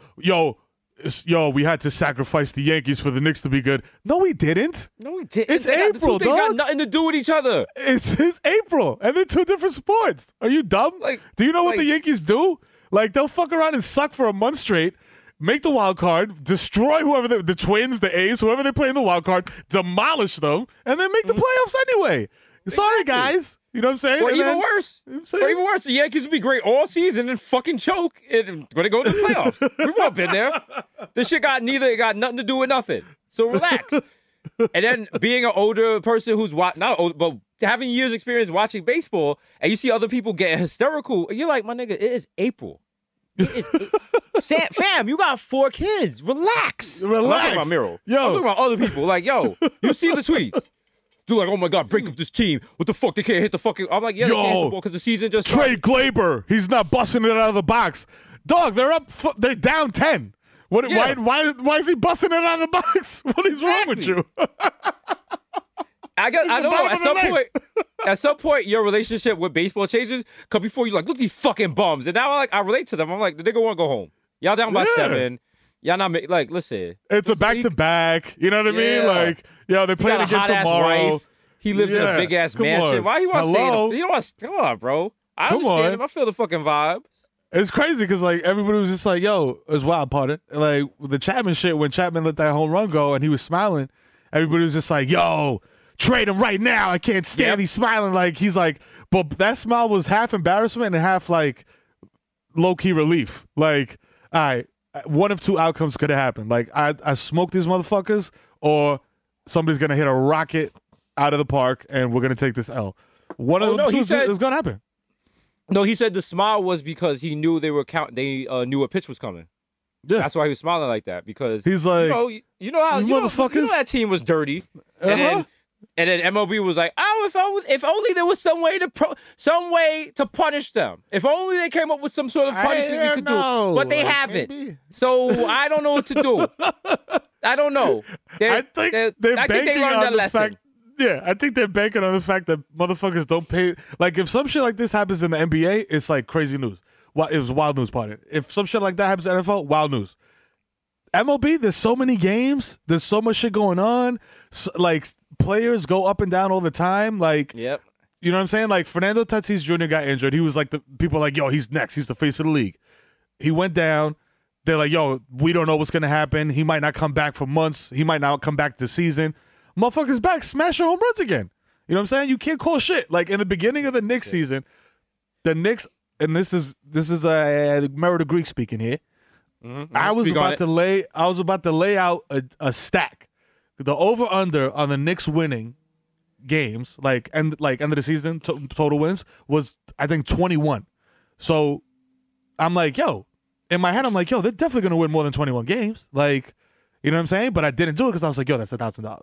we had to sacrifice the Yankees for the Knicks to be good. No, we didn't. It's April, dog. They got nothing to do with each other. It's April, and they're 2 different sports. Are you dumb? Like, do you know what the Yankees do? Like, they'll fuck around and suck for a month straight, make the wild card, destroy whoever the Twins, the A's, whoever they play in the wild card, demolish them, and then make the playoffs anyway. Sorry, guys. You know what I'm saying? Or even worse. The Yankees would be great all season and fucking choke when they go to the playoffs. We've all been there. This shit got nothing to do with nothing. So relax. And then being an older person who's not old, but having years experience watching baseball, and you see other people get hysterical, you're like, my nigga, it is April. Fam, you got 4 kids. Relax. I'm not talking about Miro. I'm talking about other people. Like, yo, you see the tweets. They're like, oh my God, break up this team. What the fuck? They can't hit the fucking. I'm like, yeah, they can't hit the ball because the season just. Trade Glaber. He's not busting it out of the box. Dog, they're up. They're down 10. What? Yeah. Why is he busting it out of the box? What is wrong with you? I don't know. At some point, your relationship with baseball changes. Because before you're like, look at these fucking bums, and now I relate to them. I'm like, the nigga want to go home. Y'all down by 7. Y'all not like, listen. It's a back-to-back. You know what I mean? Like, they playing again tomorrow. Wife. He lives in a big-ass mansion. Why he want to stay? He don't want to stay. Come on, bro. I understand him. I feel the fucking vibes. It's crazy because, like, everybody was just like, yo, it was wild, pardon. Like, the Chapman shit, when Chapman let that home run go and he was smiling, everybody was just like, yo, trade him right now. I can't stand He's smiling. Like, he's like, but that smile was half embarrassment and half, like, low-key relief. Like, all right, one of two outcomes could have happened. Like, I smoked these motherfuckers, or somebody's going to hit a rocket out of the park and we're going to take this L. One of them two is going to happen. No, he said the smile was because he knew they were They knew a pitch was coming. Yeah, that's why he was smiling like that, because he's like, you know how that team was dirty, and then MLB was like, oh, if only there was some way to punish them. If only they came up with some sort of punishment we could do, but they haven't. Maybe. So I don't know what to do. I don't know. I think they learned their lesson. Yeah, I think they're banking on the fact that motherfuckers don't pay. Like, if some shit like this happens in the NBA, it's like crazy news. Well, it was wild news, partner. If some shit like that happens in the NFL, wild news. MLB, there's so many games. There's so much shit going on. So, like, players go up and down all the time. Like, yep. You know what I'm saying? Like, Fernando Tatis Jr. got injured. He was like, people are like, yo, he's next. He's the face of the league. He went down. They're like, yo, we don't know what's going to happen. He might not come back for months. He might not come back this season. Motherfuckers back smashing home runs again. You know what I'm saying? You can't call shit. Like, in the beginning of the Knicks season, the Knicks, and this is Merida Greek speaking here. Mm-hmm. I was about to lay out a stack. The over under on the Knicks winning games, end of the season total wins, was I think 21. So I'm like, yo, in my head I'm like, yo, they're definitely gonna win more than 21 games. Like, you know what I'm saying? But I didn't do it because I was like, yo, that's $1,000.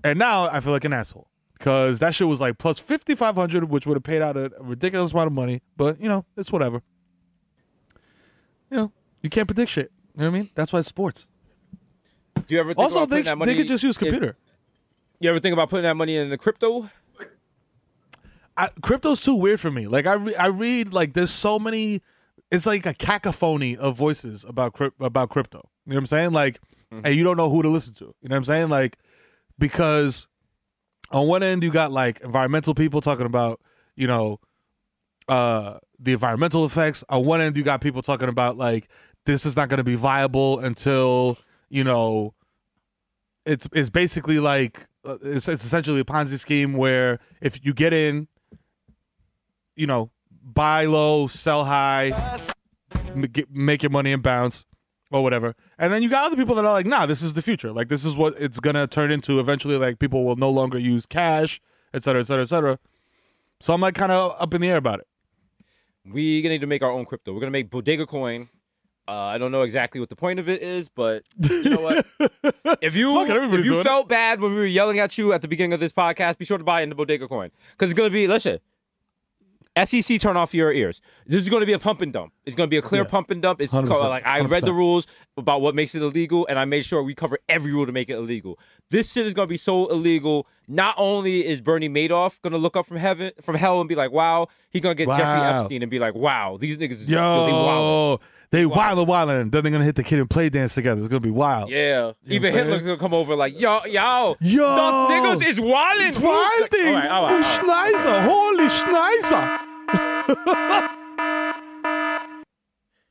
And now I feel like an asshole because that shit was like plus 5,500, which would have paid out a ridiculous amount of money. But, it's whatever. You can't predict shit. You know what I mean? That's why it's sports. Do you ever think about putting that money? They could just use computer. You ever think about putting that money in the crypto? Crypto's too weird for me. Like, I read, like, there's so many, it's like a cacophony of voices about crypto. You know what I'm saying? Like, and you don't know who to listen to. You know what I'm saying? Like, because on one end you got like environmental people talking about, the environmental effects. On one end you got people talking about like this is not going to be viable until it's basically like it's essentially a Ponzi scheme where if you get in, buy low, sell high, make your money and bounce. Or whatever. And then you got other people that are like, nah, this is the future. Like, this is what it's going to turn into eventually. Like, people will no longer use cash, et cetera, et cetera, et cetera. So I'm, like, kind of up in the air about it. We're going to need to make our own crypto. We're going to make Bodega Coin. I don't know exactly what the point of it is, but you know what? If you felt bad when we were yelling at you at the beginning of this podcast, be sure to buy into Bodega Coin. Because it's going to be, listen, SEC, turn off your ears. This is going to be a pump and dump. It's going to be a clear pump and dump. It's called, like, I read the rules about what makes it illegal, and I made sure we cover every rule to make it illegal. This shit is going to be so illegal. Not only is Bernie Madoff going to look up from hell and be like, wow, he's going to get Jeffrey Epstein and be like, wow, these niggas is really wild. They wildin'. Then they're going to hit the Kid and Play dance together. It's going to be wild. Yeah. Even Hitler's going to come over like, yo, those niggas is wildin'. It's wildin'. All right. Schneiser. Holy Schneiser.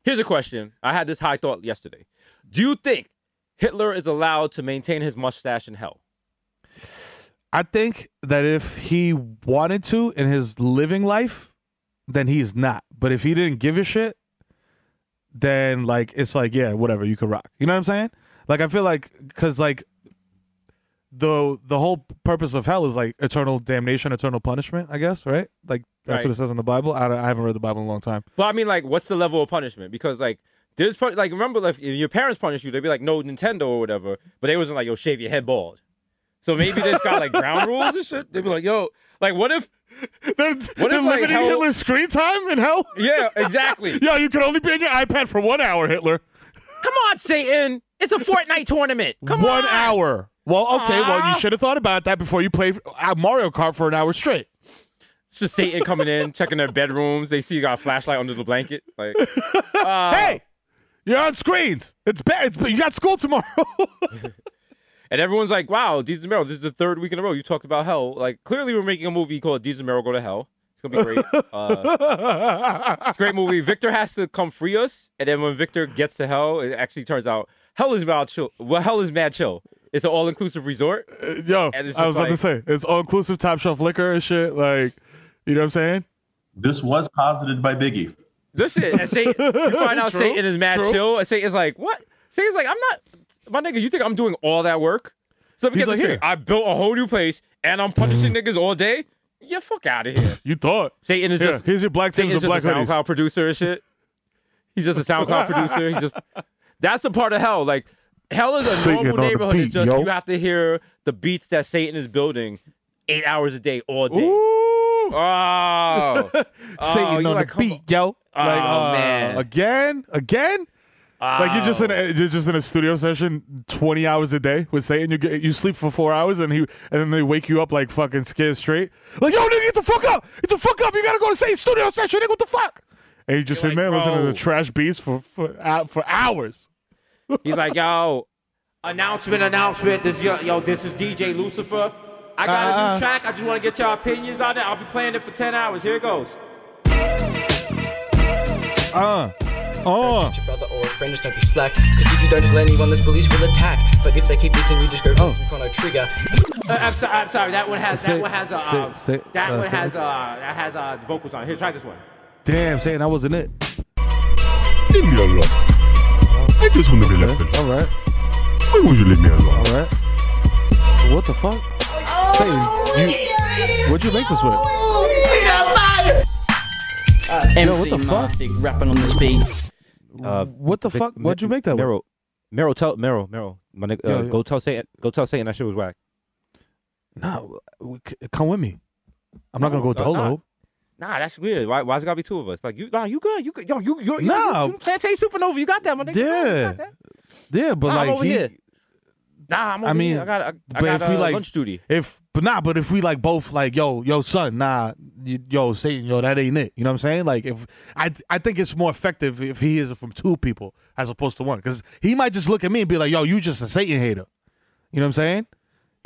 Here's a question. I had this high thought yesterday. Do you think Hitler is allowed to maintain his mustache in hell? I think that if he wanted to in his living life, then he's not. But if he didn't give a shit, then like it's like, yeah, whatever, you could rock. You know what I'm saying? Like, I feel like because like the whole purpose of hell is like eternal damnation, eternal punishment, I guess, right? Like that's what it says in the Bible. I haven't read the Bible in a long time. Well, I mean, like, what's the level of punishment? Because like there's like, remember, like, if your parents punish you, they'd be like, no Nintendo or whatever, but they wasn't like, yo, shave your head bald. So maybe there's got like ground rules and shit. They'd be like, yo, like, what if they're limiting Hitler's screen time in hell? Yeah, exactly. Yeah, you can only be on your iPad for 1 hour, Hitler. Come on, Satan. It's a Fortnite tournament. Come on. 1 hour. Well, okay, well, you should have thought about that before you played Mario Kart for an hour straight. It's just Satan coming in, checking their bedrooms. They see you got a flashlight under the blanket. Like, hey, You're on screens. It's bad. You got school tomorrow. And everyone's like, wow, Deez and Mero, this is the third week in a row you talked about hell. Like, clearly we're making a movie called Deez and Mero Go to Hell. It's going to be great. It's a great movie. Victor has to come free us. And then when Victor gets to hell, it actually turns out hell is about chill. Well, hell is mad chill. It's an all-inclusive resort. Yo, I was about to say, it's all-inclusive top shelf liquor and shit. Like, you know what I'm saying? This was posited by Biggie. Listen, and Satan, you find out Satan is mad chill. And Satan's like, what? Satan's like, I'm not, my nigga, you think I'm doing all that work? So let me get this straight. I built a whole new place and I'm punishing niggas all day? Yeah, fuck out of here. You thought. Satan is just, here's your black Tims and black hoodies. SoundCloud producer and shit. He's just a SoundCloud producer. He's just, that's a part of hell. Like, hell is a normal neighborhood. It's just you have to hear the beats that Satan is building 8 hours a day, all day. Ooh. Oh. Satan on the beat, yo. Like, man. Again? Like you're just in a studio session 20 hours a day with Satan. You sleep for 4 hours and then they wake you up like fucking scared straight. Like, yo, nigga, get the fuck up! Get the fuck up! You gotta go to Satan's studio session, nigga, what the fuck? And you just sitting there listening to the trash beats for hours. He's like, yo, announcement. This is DJ Lucifer. I got a new track. I just want to get your opinions on it. I'll be playing it for 10 hours. Here it goes. Your brother or a friend, just don't be slack. Cause if you don't just let anyone, this police will attack. But if they keep dissing you, just go from a trigger. I'm sorry. That one has vocals on it. Here, try this one. Damn, Satan, that wasn't it. Leave me alone. I just want to be left alone. All right. Why won't you leave me alone? All right. What the fuck? Satan, what'd you make this with? MC what the fuck? Rapping on this beat. What the fuck? What'd you make that with? Mero, my nigga, go tell Satan that shit was whack. Nah, come with me. I'm not gonna go dolo. Nah, that's weird. Why's it gotta be two of us? Like, you good. You nah, you Plantain Supernova. You got that, my nigga. Yeah, but like I'm over here. Nah, I'm over here. I got lunch duty. But if we like both like, yo, son, Satan, that ain't it. You know what I'm saying? Like, if I think it's more effective if he is from two people as opposed to one, because he might just look at me and be like, yo, you just a Satan hater. You know what I'm saying?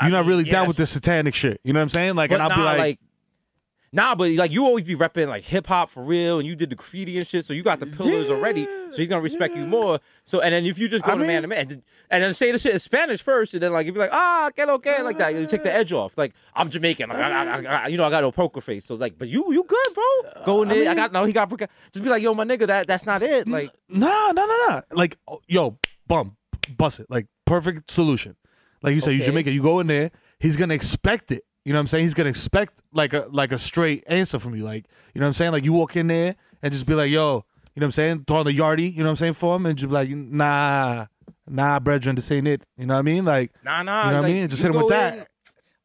You're not really down with this satanic shit. You know what I'm saying? Like, and I'll be like, nah, but like you always be repping like hip hop for real, and you did the graffiti and shit, so you got the pillars already, so he's gonna respect you more. So, and then if you just go to man to man, and then say the shit in Spanish first, and then like you be like, okay, like that, you take the edge off. Like, I'm Jamaican, like, I got no poker face, so like, but you good, bro. Go in there, he got just be like, yo, my nigga, that's not it. Like, nah. Like, yo, bust it. Like, perfect solution. Like you said, you Jamaican, you go in there, he's gonna expect it. You know what I'm saying? He's gonna expect like a straight answer from you. Like, you know what I'm saying? Like, you walk in there and just be like, yo, you know what I'm saying? Throw on the yardie, you know what I'm saying, for him, and just be like, nah, brethren, this ain't it. You know what I mean? Like, nah. You know what I mean? Just hit him with that.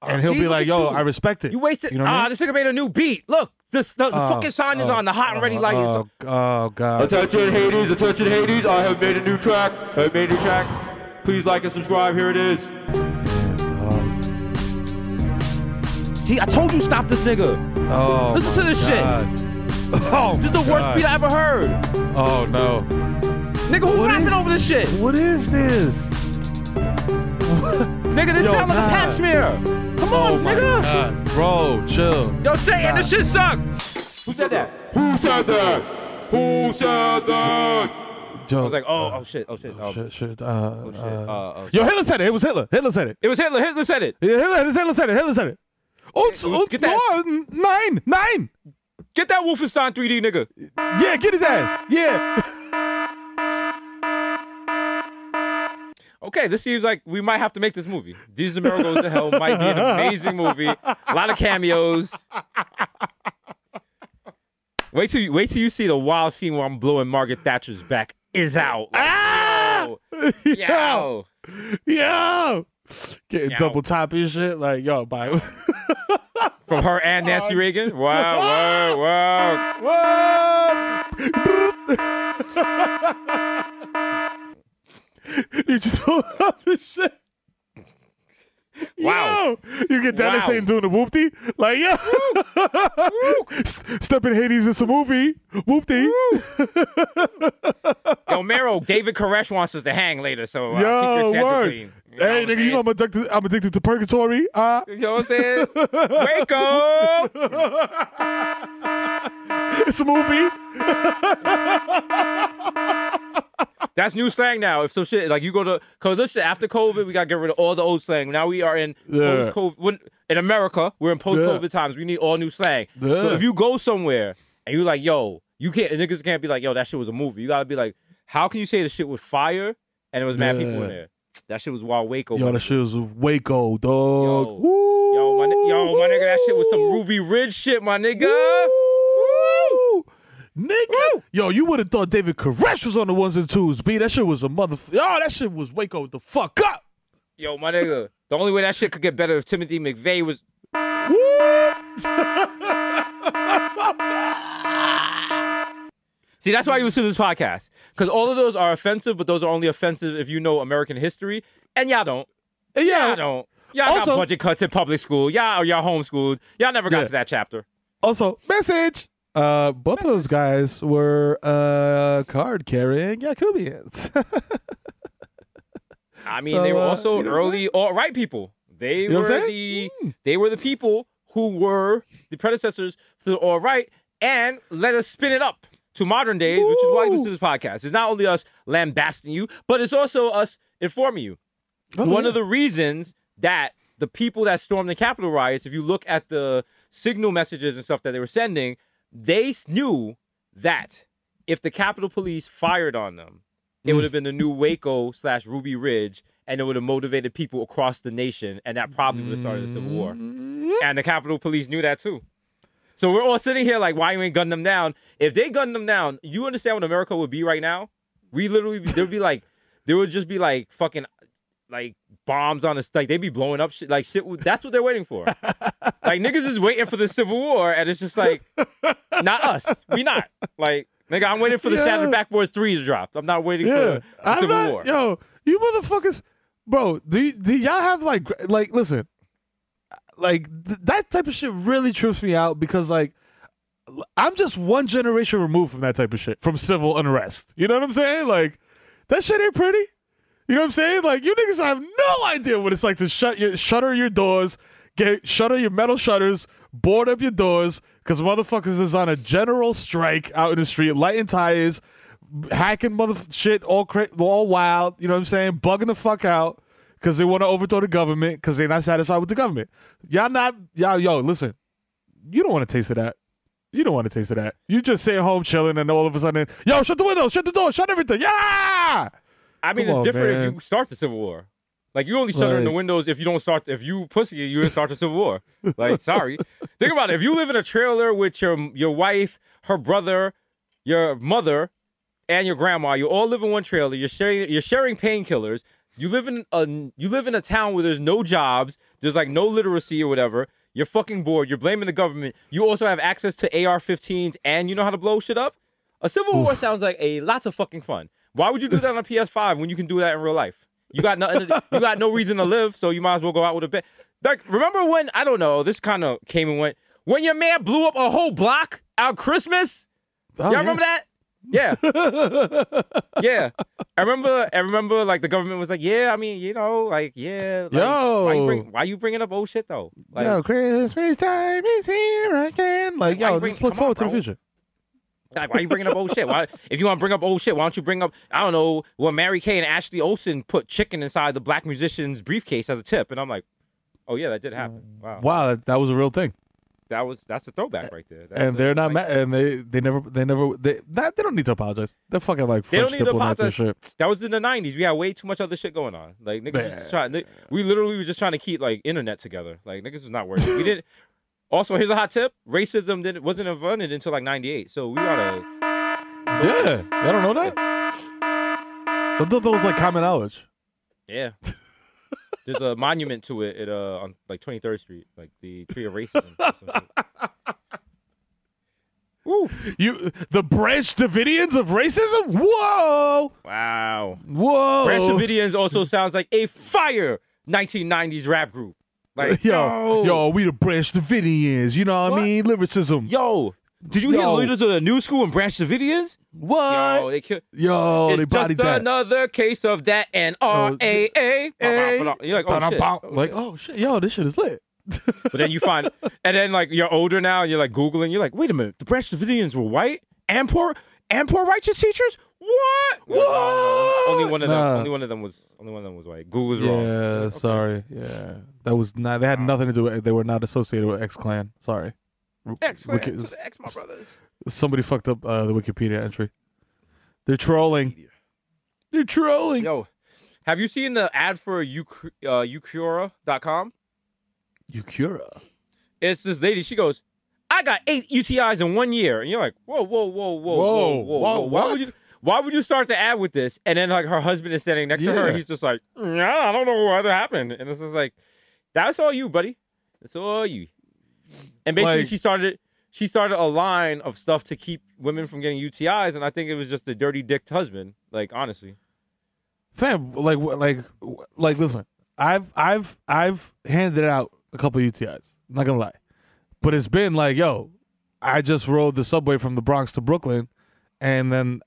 And he'll be like, yo, I respect it. You wasted. You know what I mean? This nigga made a new beat. Look, the fucking sign is on the hot and ready light. Oh, God. Attention, Hades. I have made a new track. Please like and subscribe. Here it is. See, I told you stop this nigga. Oh, listen to this shit. Oh, this is the worst beat I ever heard. Oh, no. Nigga, who's rapping over this shit? What is this? Nigga, this sound like a pap smear. Come on, nigga. God. Bro, chill. Yo, Satan, this shit sucks. Who said that? Yo, I was like, oh shit. Shit. Yo, Hitler said it. It was Hitler. Hitler said it. It was Hitler. Hitler said it. Yeah, Hitler said it. Get that. Nine. Get that Wolfenstein 3D nigga. Yeah, get his ass. Yeah. Okay, this seems like we might have to make this movie. Deez and Mero Goes to Hell might be an amazing movie. A lot of cameos. Wait till you see the wild scene where I'm blowing Margaret Thatcher's back is out. Like, Yo. Getting double top and shit. Like, yo, bye. From her and Nancy Reagan? Wow. You just pull up this shit. Wow. Yo, you get down there saying doing the whoopty. Like, yeah. Step in Hades, it's a movie. Whoopty. Yo, Mero, David Koresh wants us to hang later, so keep your Santa clean. Hey, nigga, you know I'm addicted to purgatory. You know what I'm saying? Wake up! It's a movie. That's new slang now. If some shit, like you go to, because this shit, after COVID, we got to get rid of all the old slang. Now we are in post-COVID. In America, we're in post-COVID times. We need all new slang. So if you go somewhere and you're like, yo, you can't, niggas can't be like, yo, that shit was a movie. You got to be like, how can you say the shit was fire and there was mad people in there? That shit was wild Waco. Yo, that shit was Waco, dog. Yo, my nigga, that shit was some Ruby Ridge shit, my nigga. Nigga, yo, you would have thought David Koresh was on the ones and twos. B, that shit was a motherfucker. Yo, that shit was Waco the fuck up. Yo, my nigga, the only way that shit could get better if Timothy McVeigh was. See, that's why you listen to this podcast, because all of those are offensive, but those are only offensive if you know American history, and y'all don't. Y'all don't. Y'all also got budget cuts in public school. Y'all homeschooled. Y'all never got to that chapter. Also, message. Both of those guys were card-carrying Yakubians. I mean, they were also early alt-right people. They were the people who were the predecessors to the alt-right and let us spin it up to modern days, which is why you listen to this podcast. It's not only us lambasting you, but it's also us informing you. One of the reasons that the people that stormed the Capitol riots, if you look at the signal messages and stuff that they were sending, they knew that if the Capitol Police fired on them, it would have been the new Waco/Ruby Ridge, and it would have motivated people across the nation, and that probably would have started a civil war. And the Capitol Police knew that too. So we're all sitting here like, why you ain't gunning them down? If they gunned them down, you understand what America would be right now? We literally, there would just be like fucking like bombs on the like they'd be blowing up shit like shit. That's what they're waiting for. Like niggas is waiting for the Civil War, and it's just like not us. We not like nigga. I'm waiting for the Shattered Backboard 3 to drop. I'm not waiting for the Civil War. Yo, you motherfuckers, bro. Do y'all have like listen, like that type of shit really trips me out because like I'm just one generation removed from that type of shit, from civil unrest. You know what I'm saying? Like that shit ain't pretty. You know what I'm saying? Like, you niggas have no idea what it's like to shutter your doors, shutter your metal shutters, board up your doors, because motherfuckers is on a general strike out in the street, lighting tires, hacking shit all wild, you know what I'm saying? Bugging the fuck out because they want to overthrow the government because they're not satisfied with the government. Yo, listen, you don't want to taste of that. You don't want to taste of that. You just sit home chilling and all of a sudden, yo, shut the windows, shut the door, shut everything. Yeah! I mean, it's different if you start the Civil War. Like, you only shutter in the windows if you don't start. If you pussy, you didn't start the Civil War. Like, sorry. Think about it. If you live in a trailer with your wife, her brother, your mother, and your grandma, you all live in one trailer. You're sharing painkillers. You live in a town where there's no jobs. There's like no literacy or whatever. You're fucking bored. You're blaming the government. You also have access to AR-15s, and you know how to blow shit up. A Civil War sounds like a lots of fucking fun. Why would you do that on a PS5 when you can do that in real life? You got nothing. You got no reason to live, so you might as well go out with a bang. Like, remember when, I don't know, this kind of came and went, when your man blew up a whole block out Christmas? Y'all remember that? Yeah. Yeah. I remember like the government was like, yeah, I mean, you know, like, yeah. Like, yo. Why you bringing up old shit though? Like, yo, Christmas time is here again. Like, yo, just look forward to the future. Like, why are you bringing up old shit? Why, if you want to bring up old shit, why don't you bring up, I don't know, when Mary Kay and Ashley Olsen put chicken inside the black musician's briefcase as a tip? And I'm like, oh yeah, that did happen. Wow, that was a real thing. That's a throwback right there. And they're not mad, and they don't need to apologize. They're fucking like French diplomats and shit. That was in the 90s. We had way too much other shit going on. Like niggas we literally were just trying to keep like internet together. Like niggas was not working. We didn't. Also, here's a hot tip: racism wasn't invented until like '98. So we gotta. Yeah, I don't know that. I thought that was like common knowledge. Yeah. There's a monument to it on like 23rd Street, like the tree of racism. Woo. The Branch Davidians of racism? Whoa! Wow. Whoa. Branch Davidians also sounds like a fire 1990s rap group. Like, yo, we the Branch Davidians. You know what I mean? Lyricism. Yo, Did you hear leaders of the New School and Branch Davidians? What? Yo, they killed. They bodied that. Another case of that NRAA. You're like, oh shit. Like, oh shit. Yo, this shit is lit. But then you find, and then like you're older now, and you're like Googling. You're like, wait a minute, the Branch Davidians were white and poor righteous teachers. What? What? Only one of them. Only one of them was white. Google's wrong. Yeah, sorry. Yeah, that was not. They had nothing to do with. They were not associated with X-Clan. Sorry. X-Clan. To the X, my brothers. Somebody fucked up the Wikipedia entry. They're trolling. They're trolling. Yo, have you seen the ad for Ucura.com? Ucura. It's this lady. She goes, I got 8 UTIs in 1 year, and you're like, whoa. Why would you start the ad with this? And then like her husband is standing next to her. And he's just like, I don't know what happened. And it's just like, that's all you, buddy. That's all you. And basically, like, she started a line of stuff to keep women from getting UTIs, and I think it was just a dirty dicked husband. Like honestly, fam, like, listen, I've handed out a couple UTIs. I'm not gonna lie, but it's been like, yo, I just rode the subway from the Bronx to Brooklyn, and then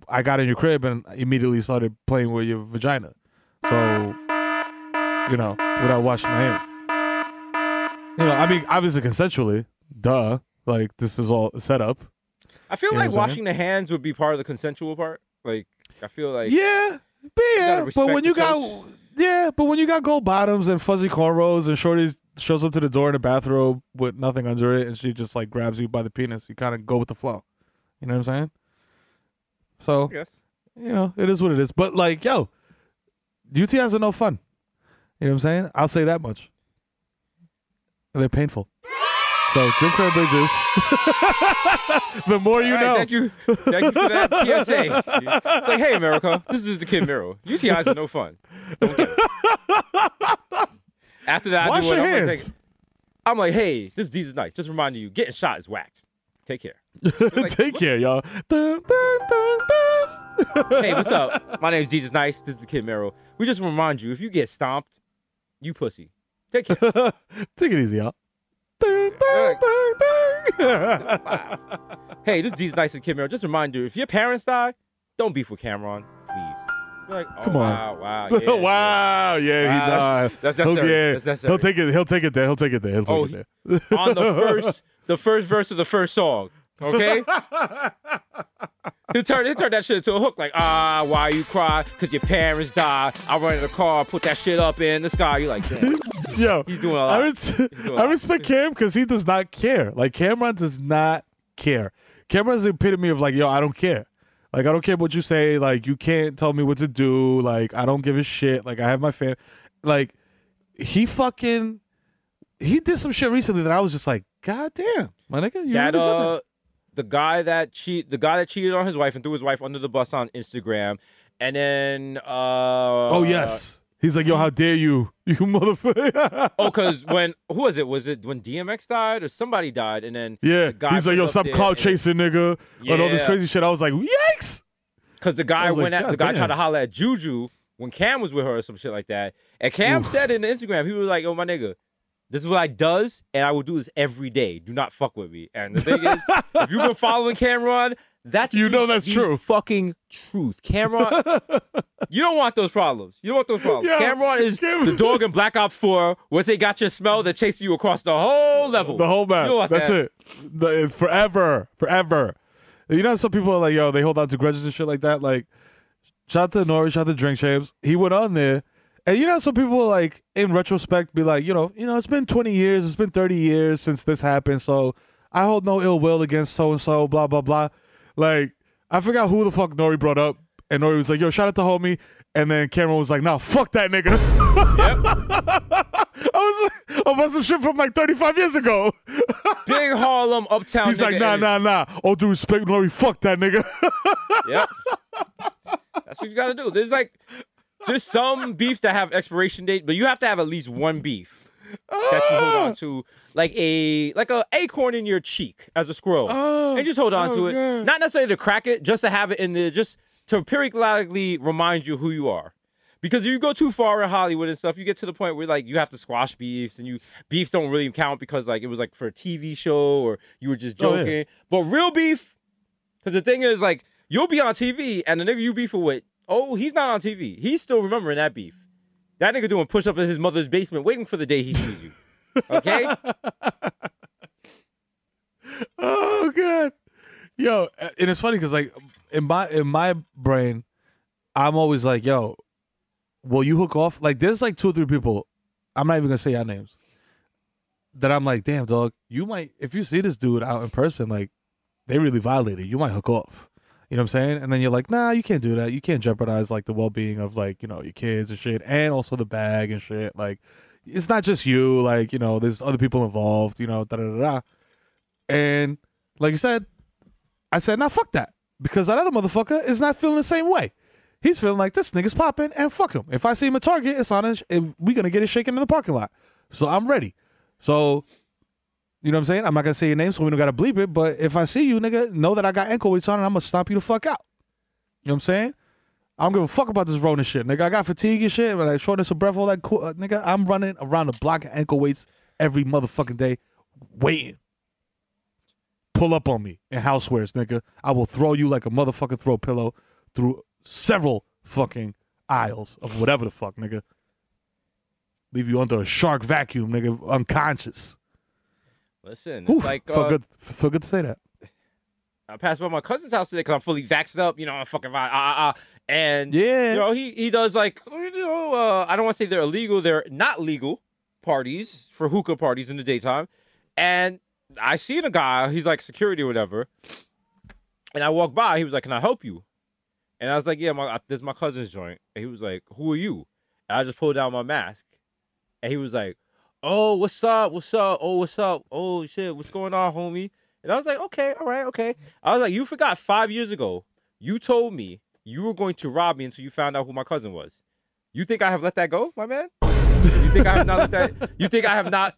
I got in your crib and immediately started playing with your vagina. So, without washing my hands. I mean, obviously consensually, duh. Like, this is all set up. I feel like washing the hands would be part of the consensual part. Like, I feel like... but when you got gold bottoms and fuzzy cornrows and Shorty shows up to the door in a bathrobe with nothing under it and she just, like, grabs you by the penis, you kind of go with the flow. You know what I'm saying? So, yes. It is what it is. But, like, yo, UTIs are no fun. You know what I'm saying? I'll say that much. They're painful. So drink cranberry juice. The more you know. Thank you for that PSA. It's like, hey, America, this is the Kid Mero. UTIs are no fun. Don't get it. After that, wash your hands. I'm like, hey, this is Jesus Nice. Just reminding you, getting shot is whacked. Take care. Like, take care, y'all. Dun, dun, dun, dun. Hey, what's up? My name is Jesus Nice. This is the Kid Mero. We just remind you, if you get stomped, you pussy. Take care. Take it easy, y'all. Hey, this is Jesus Nice and Kid Mero. Just remind you, if your parents die, don't beef with Cameron, please. You're like, come on. Wow. Yeah, wow. Yeah, he died. That's necessary. That's necessary. He'll take it there. On the first verse of the first song. Okay? He'll turn that shit into a hook, like, why you cry? Because your parents died. I run in the car, put that shit up in the sky. You're like, damn. Yo, he's doing a lot. I respect Cam because he does not care. Like, Cameron does not care. Cameron's the epitome of, like, yo, I don't care. Like, I don't care what you say. Like, you can't tell me what to do. Like, I don't give a shit. Like, I have my fan. Like, he did some shit recently that I was just like, God damn, my nigga, you really said that? The guy that cheated on his wife and threw his wife under the bus on Instagram, and then oh yes, he's like, yo, how dare you motherfucker. Because who was it? Was it when DMX died or somebody died? And then the guy he's like, yo, stop cloud chasing, nigga, and all this crazy shit. I was like, yikes, because the guy tried to holler at Juju when Cam was with her or some shit like that, and Cam said in the Instagram, he was like, yo, my nigga, this is what I does, and I will do this every day. Do not fuck with me. And the thing is, if you've been following Cameron, that's true. Fucking truth. Cameron, you don't want those problems. You don't want those problems. Yeah, Cameron is the dog in Black Ops 4, once they got your smell, they're chasing you across the whole level. The whole map. That's it. Forever. You know, some people are like, yo, they hold on to grudges and shit like that. Like, shout out to Nori, shout out to Drink Champs. He went on there. And you know, some people, like, in retrospect, be like, you know, it's been 20 years, it's been 30 years since this happened, so I hold no ill will against so-and-so, blah, blah, blah. Like, I forgot who the fuck Nori brought up, and Nori was like, yo, shout out to homie, and then Cameron was like, nah, fuck that nigga. Yep. I was like, about some shit from, like, 35 years ago. Big Harlem, uptown He's nigga. He's like, nah. All due respect, Nori, fuck that nigga. Yep. That's what you gotta do. There's some beefs that have expiration date, but you have to have at least one beef that you hold on to, like a acorn in your cheek as a squirrel, and just hold on to it. God. Not necessarily to crack it, just to have it in there, just to periodically remind you who you are. Because you go too far in Hollywood and stuff, you get to the point where like you have to squash beefs, and beefs don't really count because like it was like for a TV show or you were just joking. Yeah. But real beef, because the thing is like you'll be on TV and the nigga you beefing with, he's not on TV. He's still remembering that beef. That nigga doing push-up in his mother's basement, waiting for the day he sees you. Okay? Oh God, yo, and it's funny because like in my brain, I'm always like, yo, will you hook off? Like, there's like 2 or 3 people, I'm not even gonna say your names, that I'm like, damn, dog, you might, if you see this dude out in person, like, they really violated, you might hook off. You know what I'm saying? And then you're like, nah, you can't do that. You can't jeopardize like the well-being of like, you know, your kids and shit, and also the bag and shit. Like, it's not just you. Like, you know, there's other people involved. You know, da da da da. And like you said, I said, nah, fuck that, because that other motherfucker is not feeling the same way. He's feeling like this nigga's popping, and fuck him. If I see him at Target, it's on. We gonna get it shaken in the parking lot. So I'm ready. So. You know what I'm saying? I'm not going to say your name, so we don't got to bleep it. But if I see you, nigga, know that I got ankle weights on and I'm going to stomp you the fuck out. You know what I'm saying? I don't give a fuck about this Rona shit, nigga. I got fatigue and shit, like shortness of breath, all that cool. Nigga, I'm running around the block of ankle weights every motherfucking day, waiting. Pull up on me in housewares, nigga. I will throw you like a motherfucking throw pillow through several fucking aisles of whatever the fuck, nigga. Leave you under a shark vacuum, nigga, unconscious. Listen, it's like feel good to say that. I passed by my cousin's house today because I'm fully vaxxed up, you know, I'm fucking and yeah, you know, he does like, you know, I don't want to say they're illegal, they're not legal parties for hookah parties in the daytime, and I seen a guy, he's like security or whatever, and I walked by, he was like, "Can I help you?" And I was like, "Yeah, this is my cousin's joint." And he was like, "Who are you?" And I just pulled down my mask, and he was like, "Oh, what's up? What's up? Oh, what's up? Oh, shit, what's going on, homie?" And I was like, okay, all right, okay. I was like, you forgot 5 years ago, you told me you were going to rob me until you found out who my cousin was. You think I have let that go, my man? You think I have not let that? You think I have not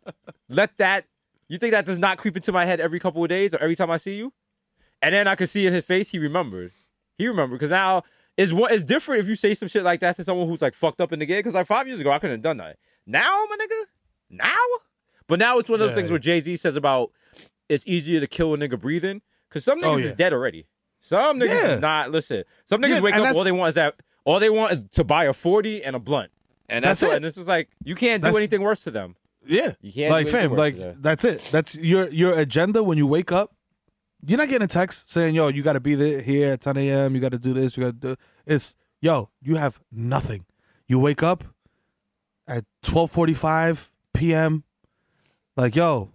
let that? You think that does not creep into my head every couple of days or every time I see you? And then I could see in his face, he remembered. He remembered, because now it's different if you say some shit like that to someone who's like fucked up in the game, because like 5 years ago, I couldn't have done that. Now, my nigga? Now? But now it's one of those things where Jay-Z says about it's easier to kill a nigga breathing, because some niggas is dead already. Some niggas is not. Listen, some niggas wake up, all they want is to buy a 40 and a blunt, and that's it. And this is like, you can't do anything worse to them. Yeah, you can't. Like, fam, like that's it. That's your agenda when you wake up. You're not getting a text saying, "Yo, you got to be there here at 10 a.m. You got to do this. You got to do." It's, yo, you have nothing. You wake up at 12:45 p.m. Like, yo,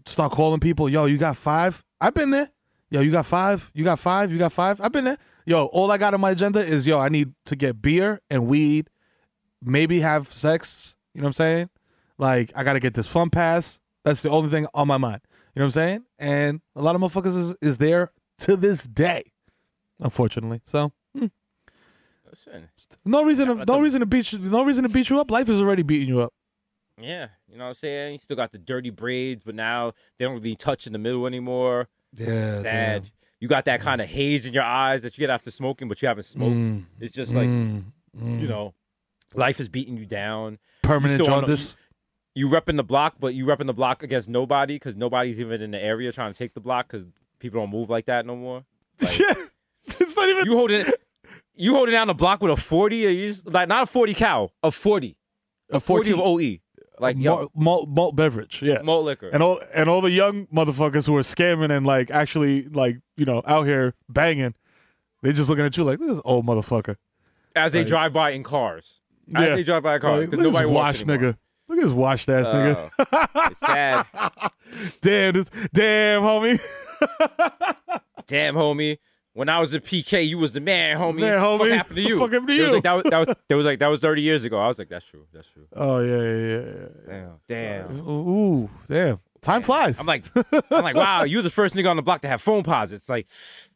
start calling people. Yo, you got 5? I've been there. Yo, you got 5? You got 5? You got 5? I've been there. Yo, all I got on my agenda is, yo, I need to get beer and weed, maybe have sex. You know what I'm saying? Like, I got to get this fun pass. That's the only thing on my mind. You know what I'm saying? And a lot of motherfuckers is there to this day, unfortunately. So, listen, no reason to beat you up. Life is already beating you up. Yeah, you know what I'm saying? You still got the dirty braids, but now they don't really touch in the middle anymore. Yeah, sad. Damn. You got that kind of haze in your eyes that you get after smoking, but you haven't smoked. It's just like, you know, life is beating you down. Permanent jaundice. You repping the block, but you repping the block against nobody, because nobody's even in the area trying to take the block, because people don't move like that no more. Like, yeah, it's not even. You holding down the block with a 40, or you just, like, not a 40 cal, a 40. A 40 of OE. Like malt beverage, yeah, malt liquor, and all the young motherfuckers who are scamming and like actually like, you know, out here banging, they just looking at you like, this is old motherfucker. As they drive by in cars, they drive by in cars, because nobody walks anymore. Nigga. Look at this washed ass nigga. It's sad. Damn, homie. Damn, homie. When I was at PK, you was the man, homie. Man, homie. What happened to you? What happened to you? That was 30 years ago. I was like, that's true. Oh yeah. Damn. Ooh, damn. Time flies. I'm like, wow, you the first nigga on the block to have phone posits. Like,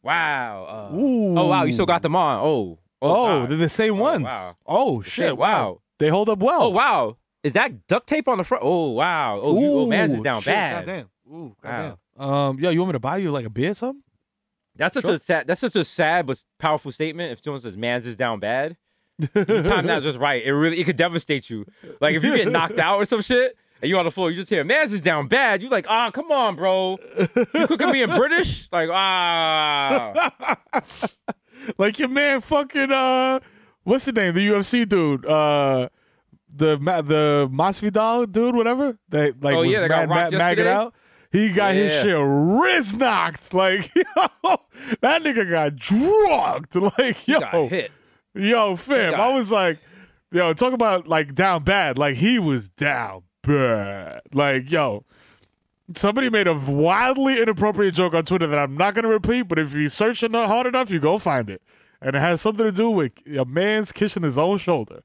wow. Oh wow, you still got them on. Oh, they're the same ones. Wow. Oh shit. Wow. They hold up well. Oh wow. Is that duct tape on the front? Oh wow. Oh, man's is down shit, bad. Goddamn. Ooh, goddamn. Yo, you want me to buy you like a beer or something? That's such a sad but powerful statement. If someone says man's is down bad, If you time that just right, it could devastate you. Like if you get knocked out or some shit and you on the floor, you just hear man's is down bad. You like, come on, bro. You cooking me in British? Like, like your man fucking what's his name? The UFC dude. The Masvidal dude, whatever. That like was they got magging out. He got his shit wrist knocked. Like, yo, that nigga got drugged. Like, yo, he got hit. Yo, fam. I was like, yo, talk about like down bad. Like he was down bad. Like, yo, somebody made a wildly inappropriate joke on Twitter that I'm not gonna repeat, but if you search it hard enough, you go find it. And it has something to do with a man's kissing his own shoulder.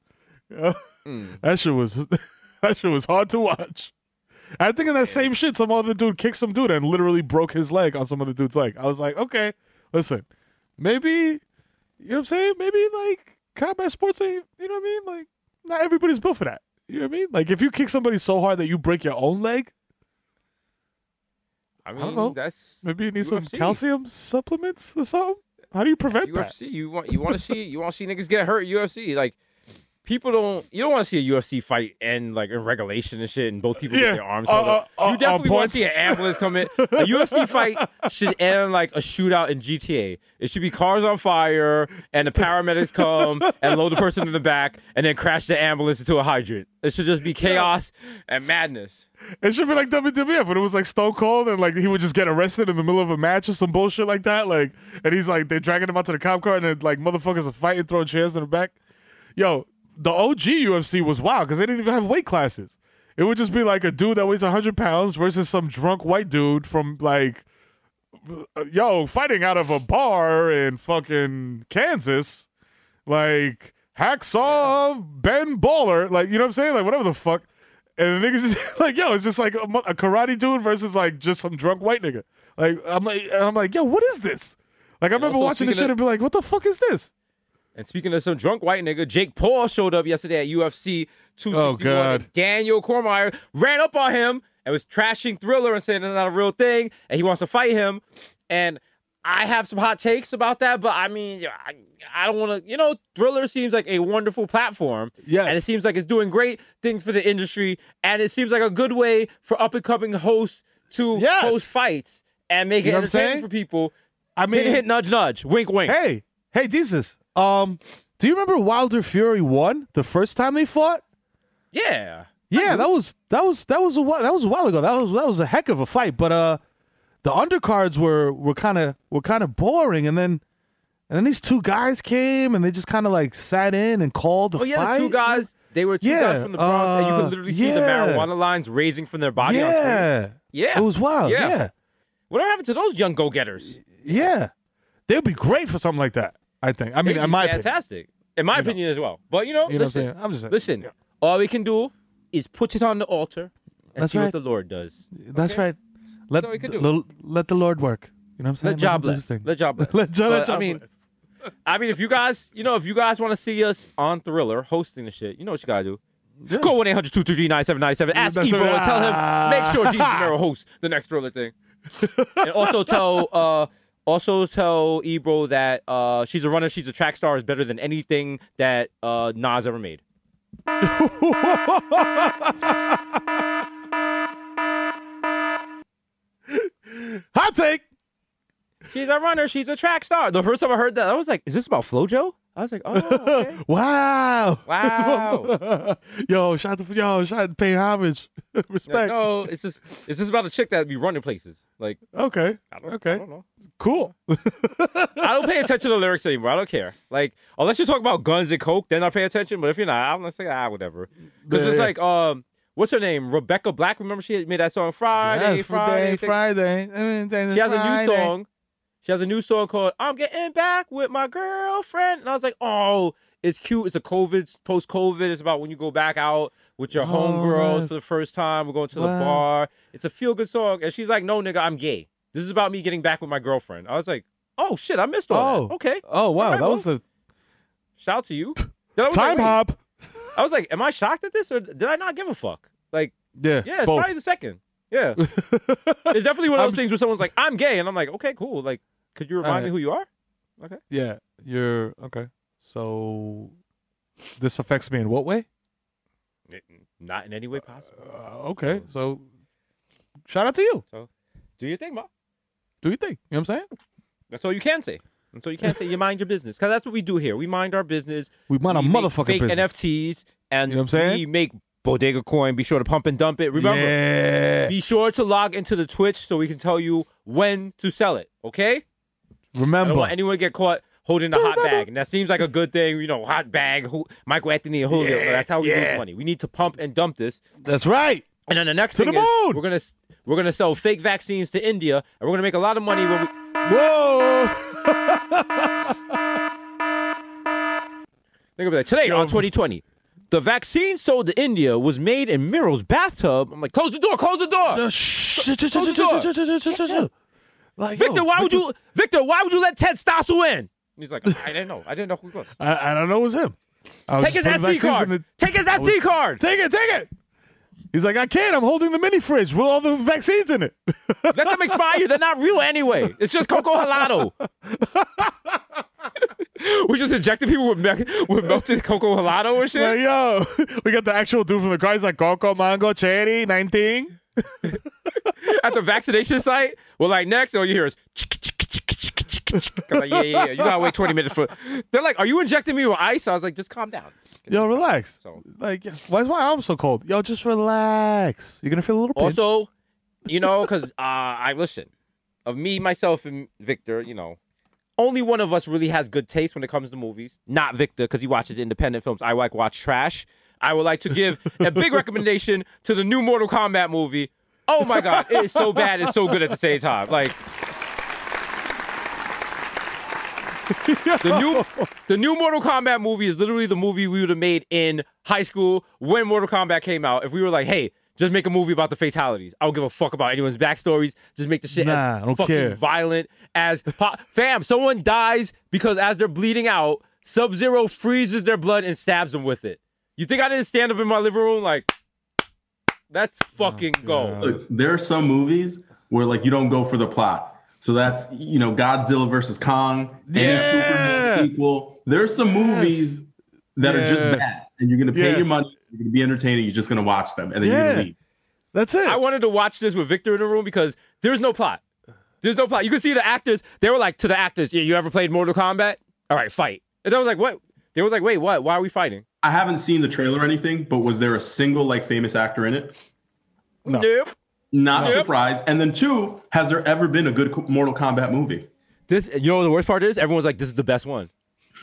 That shit was hard to watch. I think in that same shit, some other dude kicked some dude and literally broke his leg on some other dude's leg. I was like, okay, listen, maybe, you know what I'm saying? Maybe like combat sports ain't, you know what I mean? Like not everybody's built for that. You know what I mean? Like if you kick somebody so hard that you break your own leg, I don't know. That's maybe you need UFC. some calcium supplements or something. How do you prevent UFC, that? you want to see niggas get hurt. UFC, like you don't want to see a UFC fight end like in regulation and shit, and both people get their arms held up. You definitely want to see an ambulance come in. A UFC fight should end like a shootout in GTA. It should be cars on fire, and the paramedics come and load the person in the back, and then crash the ambulance into a hydrant. It should just be chaos and madness. It should be like WWF when it was like Stone Cold and like he would just get arrested in the middle of a match or some bullshit like that. Like, and he's like, they're dragging him out to the cop car and then like motherfuckers are fighting, throwing chairs in the back. Yo, the OG UFC was wild because they didn't even have weight classes. It would just be like a dude that weighs 100 pounds versus some drunk white dude from like, fighting out of a bar in fucking Kansas. Like, Hacksaw Ben Baller. Like, you know what I'm saying? Like, whatever the fuck. And the niggas just like, yo, it's just like a karate dude versus like just some drunk white nigga. Like, I'm like, yo, what is this? Like, I remember watching this shit and be like, what the fuck is this? And speaking of some drunk white nigga, Jake Paul showed up yesterday at UFC 261. Oh, God. Daniel Cormier ran up on him and was trashing Thriller and saying it's not a real thing, and he wants to fight him. And I have some hot takes about that, but I mean, I don't want to, Thriller seems like a wonderful platform. Yes. And it seems like it's doing great things for the industry, and it seems like a good way for up-and-coming hosts to host fights and make it entertaining for people. I mean, hit, nudge, nudge, wink, wink. Hey, Jesus. Do you remember Wilder Fury 1 the first time they fought? Yeah. Yeah, that was a while ago. That was a heck of a fight, but the undercards were kind of boring, and then these two guys came and they just kind of like sat in and called the fight. The two guys, they were two guys from the Bronx, and you could literally see the marijuana lines raising from their body. Yeah, yeah, it was wild. Yeah. Whatever happened to those young go-getters? Yeah, they'd be great for something like that. I think. I mean, in my fantastic. In my opinion as well. But listen, I'm just saying. Listen, all we can do is put it on the altar and see what the Lord does. That's right. Let the Lord work. You know what I'm saying? Let job bless. Let job bless. Let job bless. I mean, if you guys want to see us on Thriller hosting the shit, you know what you gotta do. Yeah. Call 1-800-223-9797. Ask Ebro and tell him make sure Jesus Romero hosts the next Thriller thing. And also tell Ebro that she's a runner, she's a track star is better than anything that Nas ever made. Hot take. She's a runner, she's a track star. The first time I heard that, I was like, is this about FloJo? I was like, oh, okay. Wow. Wow. Shout paying homage. Respect. No, it's just about a chick that be running places. Like, okay. I don't know. Cool. I don't pay attention to the lyrics anymore. I don't care. Like, unless you talk about guns and coke, then I pay attention. But if you're not, I'm gonna say whatever. Because it's like, what's her name? Rebecca Black. Remember she made that song Friday. She has a new song. She has a new song called "I'm Getting Back with My Girlfriend," and I was like, "Oh, it's cute. It's a post-COVID. It's about when you go back out with your homegirls for the first time. We're going to the bar. It's a feel-good song." And she's like, "No, nigga, I'm gay. This is about me getting back with my girlfriend." I was like, "Oh shit, I missed all that." Okay. Oh wow, right, that was a shout out to you. Time hop. I was like, "Am I shocked at this, or did I not give a fuck?" Like, yeah, it's both. probably the second. Yeah, it's definitely one of those things where someone's like, "I'm gay," and I'm like, "Okay, cool. Like, could you remind me who you are?" Okay. Yeah, you're okay. So This affects me in what way? Not in any way possible. Okay, so shout out to you. So do your thing, Ma. Do your thing. You know what I'm saying? That's all you can say. That's all you can say. You mind your business. Because that's what we do here. We mind our business. We mind our motherfucking fake business. NFTs. And you know what I'm saying? We make Bodega Coin. Be sure to pump and dump it. Remember, be sure to log into the Twitch so we can tell you when to sell it. Okay? Remember. I don't want anyone to get caught holding the hot bag. And that seems like a good thing. You know, hot bag, Michael Anthony and Julio. That's how we lose money. We need to pump and dump this. That's right. And then the next thing is we're gonna sell fake vaccines to India, and we're gonna make a lot of money when we. Whoa! Think of that. Today on 2020, the vaccine sold to India was made in Miro's bathtub. I'm like, close the door, close the door. Like, Victor, why would you let Ted Stossel in? He's like, I didn't know who it was. I don't know it was him. Take his SD card. Take his SD card. Take it. He's like, I can't. I'm holding the mini fridge with all the vaccines in it. Let them expire. They're not real anyway. It's just Coco Helado. We just injected people with melted Coco Helado and shit. Like, yo, we got the actual dude from the car. He's like, Coco, mango, cherry, 19. At the vaccination site, well, like next, all you hear is. I'm like, yeah. You gotta wait 20 minutes for. They're like, are you injecting me with ice? I was like, just calm down. Yo, relax. Like, why is my arm so cold? Yo, just relax. You're gonna feel a little pinch. Also, you know, because I listen. Of me, myself, and Victor, you know, only one of us really has good taste when it comes to movies. Not Victor, because he watches independent films. I like watch trash. I would like to give a big recommendation to the new Mortal Kombat movie. Oh my God, it is so bad, it's so good at the same time. Like. The new Mortal Kombat movie is literally the movie we would have made in high school when Mortal Kombat came out. If we were like, hey, just make a movie about the fatalities. I don't give a fuck about anyone's backstories. Just make the shit as fucking violent as... Fam, someone dies because as they're bleeding out, Sub-Zero freezes their blood and stabs them with it. You think I didn't stand up in my living room like, let's fucking go. Look, there are some movies where like you don't go for the plot. So that's, you know, Godzilla versus Kong, any Superman sequel. There's some movies that are just bad, and you're going to pay your money, you're going to be entertaining, you're just going to watch them, and then you're going to leave. That's it. I wanted to watch this with Victor in the room because there's no plot. There's no plot. You can see the actors, they were like, to the actors, you ever played Mortal Kombat? All right, fight. And I was like, what? They was like, wait, what? Why are we fighting? I haven't seen the trailer or anything, but was there a single, like, famous actor in it? No. Nope. Not surprised. And then 2, has there ever been a good Mortal Kombat movie? This, you know what the worst part is? Everyone's like, this is the best one.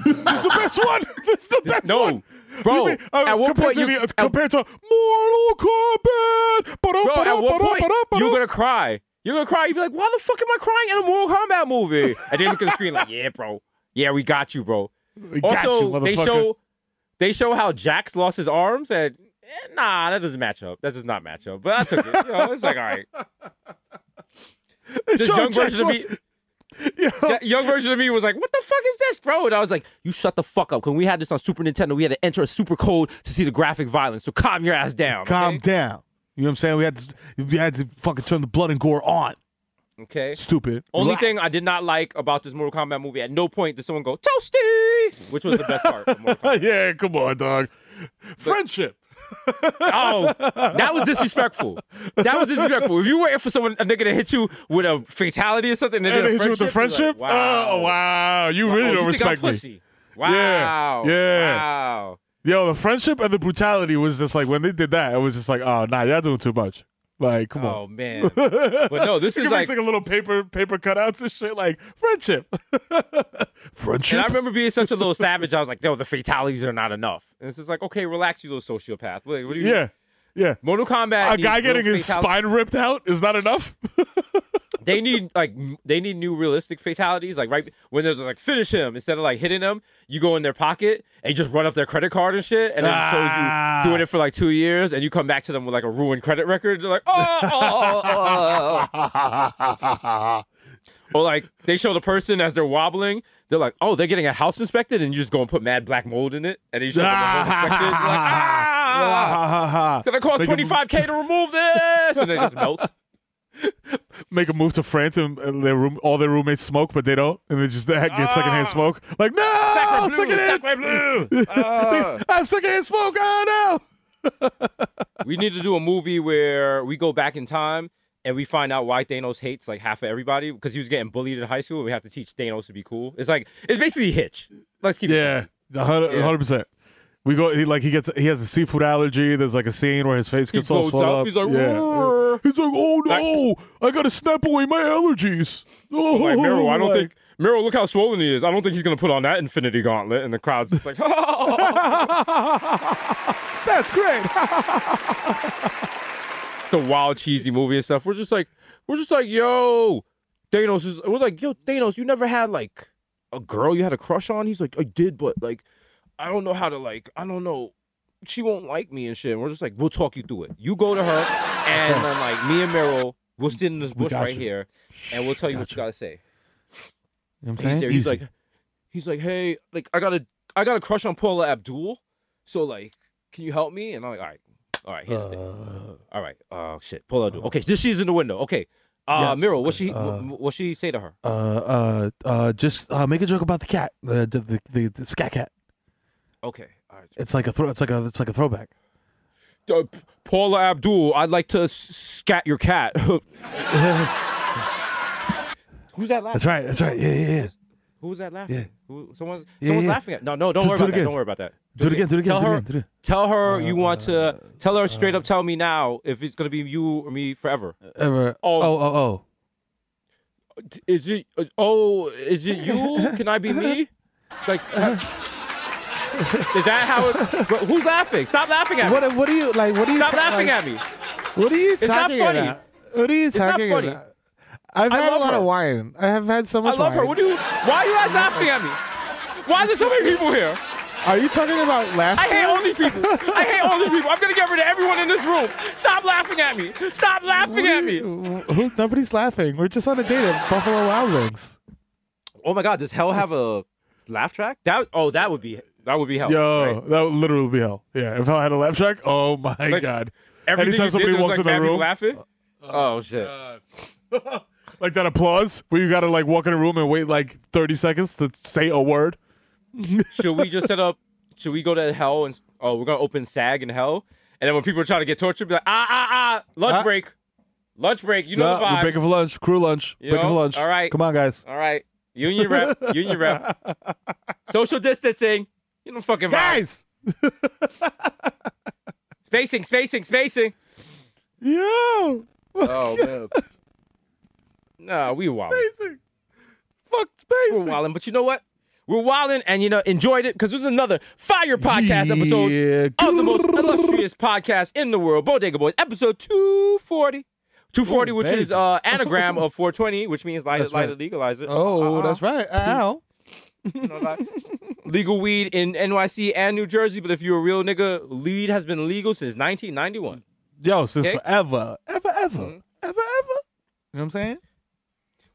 This is the best one. This is the best one. Bro, at what point compared to Mortal Kombat. Bro, at what point you're gonna cry. You're gonna cry. You'd be like, why the fuck am I crying in a Mortal Kombat movie? And then you look at the screen like, yeah, bro. Yeah, we got you, bro. They show how Jax lost his arms and nah, that doesn't match up. That does not match up. But I took it. You know, it's like, all right. This young version of me, young version of me was like, what the fuck is this, bro? And I was like, you shut the fuck up. When we had this on Super Nintendo, we had to enter a super code to see the graphic violence. So calm your ass down. Calm down. You know what I'm saying? We had to fucking turn the blood and gore on. Okay. Stupid. Only thing I did not like about this Mortal Kombat movie, at no point did someone go, Toasty! Which was the best part of Mortal Kombat. Yeah, come on, dog. Friendship. Oh, that was disrespectful. That was disrespectful. If you waiting for a nigga to hit you with a fatality or something, and then hit you with the friendship, like, wow. Oh wow, you really don't respect me. Pussy. Wow, yeah. Wow. Yo, the friendship and the brutality was just like when they did that, it was just like, oh nah, y'all doing too much. Like, come on. Oh man. But no, this is like a little paper cutouts and shit. Like friendship. Friendship. And I remember being such a little savage. I was like, yo, the fatalities are not enough. And it's just like, okay, relax, you little sociopath. What do you? Yeah. Mortal Kombat. A guy getting his spine ripped out is not enough. They need new realistic fatalities. Like right when there's like finish him, instead of like hitting them, you go in their pocket and you just run up their credit card and shit, and then it shows you doing it for like 2 years, and you come back to them with like a ruined credit record. They're like, oh. Or like they show the person as they're wobbling, they're like, oh, they're getting a house inspected, and you just go and put mad black mold in it, and then you show them the mold inspection. You're like, it's gonna cost $25K to remove this, and it just melts. make a move to France and all their roommates smoke, but they don't, and they just get secondhand smoke. Like, no, secondhand. I have secondhand smoke. Oh no. We need to do a movie where we go back in time and we find out why Thanos hates like half of everybody because he was getting bullied in high school. And we have to teach Thanos to be cool. It's basically Hitch. Let's keep it. 100%. We go. He has a seafood allergy. There's like a scene where his face gets all swelled up. He's like, He's like, oh no, I gotta snap away my allergies. Oh, like Meryl, I don't think Meryl. Look how swollen he is. I don't think he's gonna put on that Infinity Gauntlet. And the crowd's just like, that's great. It's the wild, cheesy movie and stuff. We're just like, yo, Thanos is. We're like, yo, Thanos, you never had like a girl you had a crush on? He's like, I did, but like, I don't know how to like. I don't know. She won't like me and shit. And we're just like, we'll talk you through it. You go to her, and then like me and Meryl, we'll sit in this bush right here, and we'll tell you what you gotta say. You know what I'm saying? He's like, hey, like I got a crush on Paula Abdul, so like, can you help me? And I'm like, all right, here's the thing. All right, shit, Paula Abdul. Okay, this she's in the window. Okay, yes, Meryl, what she say to her? Just make a joke about the cat, the scat cat. Okay, all right. It's like a throwback. Paula Abdul, I'd like to scat your cat. Who's that laughing? That's right. Yeah. Who's that laughing? Yeah. Someone's laughing at. No, don't worry about that. Don't worry about that. Do it again. Tell her you want to. Tell her straight up. Tell me now if it's gonna be you or me forever. Ever. Oh. Is it? Is it you? Can I be me? Like. Is that how it? Who's laughing? Stop laughing at me. What are you like? What are you? Stop laughing at me. What are you talking about? It's not funny. What are you talking about? About? I've had a lot of wine. I have had so much wine. I love her. Why are you guys laughing at me? Why are there so many people here? Are you talking about laughing? I hate all these people. I'm going to get rid of everyone in this room. Stop laughing at me. Stop laughing at me. Nobody's laughing. We're just on a date at Buffalo Wild Wings. Oh, my God. Does hell have a laugh track? That would be hell. Yo, right? That would literally be hell. Yeah, if hell had a laugh track, oh, my God. Anytime somebody walks in the room. Laughing? Oh, shit. Like that applause where you got to like walk in a room and wait like 30 seconds to say a word. Should we just set up? Should we go to hell and we're gonna open SAG in hell, and then when people are trying to get tortured, be like lunch break, you know the vibes. We're breaking for lunch, crew lunch, breaking for lunch. All right, come on guys. All right, union rep, social distancing. You know fucking vibes. Spacing. Yo. Oh man. Nah, we wildin'. Fuck spacing. We're wildin', but you know what? We're wildin' and, enjoyed it because there's another fire podcast episode of the most illustrious podcast in the world, Bodega Boys, episode 240. 240, which is anagram of 420, which means light it, legalize it. Oh, that's right. Ow. Legal weed in NYC and New Jersey, but if you're a real nigga, weed has been legal since 1991. Yo, since forever. Ever. Mm-hmm. Ever. You know what I'm saying?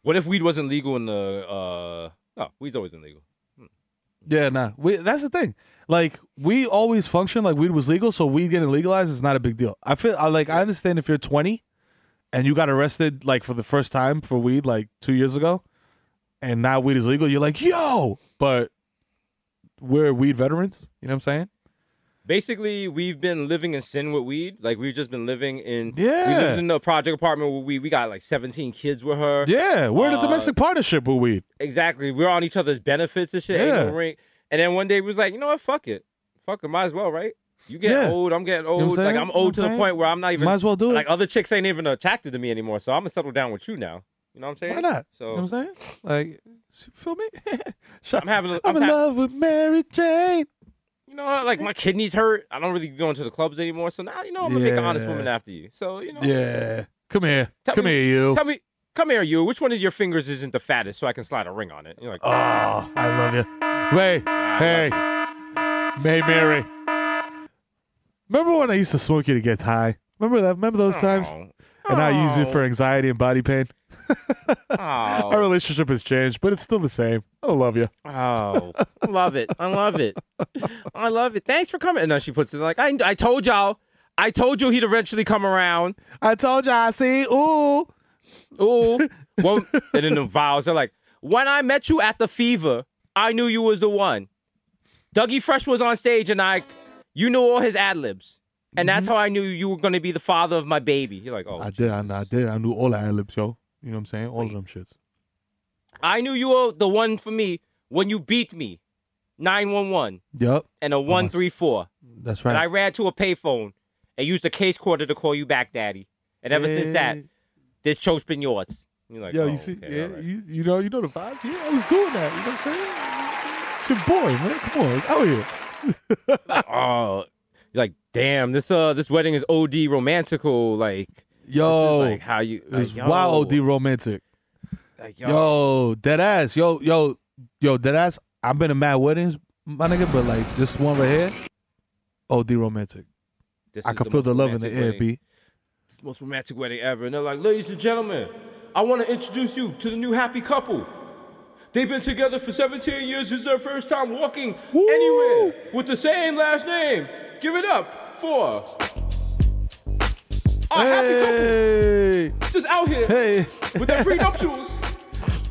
What if weed wasn't legal in the weed's always been legal. Yeah, nah. That's the thing. Like, we always function like weed was legal, so weed getting legalized is not a big deal. I understand if you're 20 and you got arrested like for the first time for weed like 2 years ago, and now weed is legal, you're like, yo! But we're weed veterans, you know what I'm saying? Basically, we've been living in sin with weed. Like, we've just been living in... Yeah. We lived in a project apartment with weed. We got, like, 17 kids with her. Yeah, we're in a domestic partnership with weed. Exactly. We're on each other's benefits and shit. Yeah. Ain't no ring. And then one day, we was like, you know what? Fuck it. Might as well, right? You get old. I'm getting old. You know like, I'm old to the point where I'm not even... Might as well do it. Like, other chicks ain't even attracted to me anymore, so I'm going to settle down with you now. You know what I'm saying? Why not? So, you know what I'm saying? Like, feel me? I'm in love with Mary Jane. You know, like my kidneys hurt. I don't really go into the clubs anymore. So now, I'm gonna make an honest woman after you. So, Yeah. Come here. Come here, you. Come here, you. Which one of your fingers isn't the fattest so I can slide a ring on it? You're like, oh, I love you. Wait. Hey, Mary. Remember when I used to smoke you to get high? Remember those times? And I use it for anxiety and body pain. Our relationship has changed, but it's still the same. I love you. Oh, I love it. Thanks for coming. And then she puts it like, I told y'all. I told you he'd eventually come around. I told y'all. See, ooh. Ooh. Well, and then the vowels are like, when I met you at the Fever, I knew you was the one. Dougie Fresh was on stage and you knew all his ad-libs. And that's how I knew you were going to be the father of my baby. You're like, oh. I did. I knew all the ad-libs, yo. You know what I'm saying? All of them shits. I knew you were the one for me when you beat me. 911. Yep. And a 134. That's right. And I ran to a payphone and used a case quarter to call you back, Daddy. And ever since that, this choke's been yours. You're like, yo, you see, okay, right. you know the vibes. Yeah, I was doing that. You know what I'm saying? It's your boy, man. Come on, it's out here. Oh, you're like, damn, this wedding is OD romantical. Like, yo, this is like how you. It's wild OD romantic. Like, yo, dead ass, yo, dead ass. I've been to mad weddings, my nigga, but like this one right here, OD romantic. I can feel the love in the air, B. It's the most romantic wedding ever. And they're like, ladies and gentlemen, I want to introduce you to the new happy couple. They've been together for 17 years. This is their first time walking anywhere with the same last name. Give it up for our happy couple. Just out here with their prenuptials.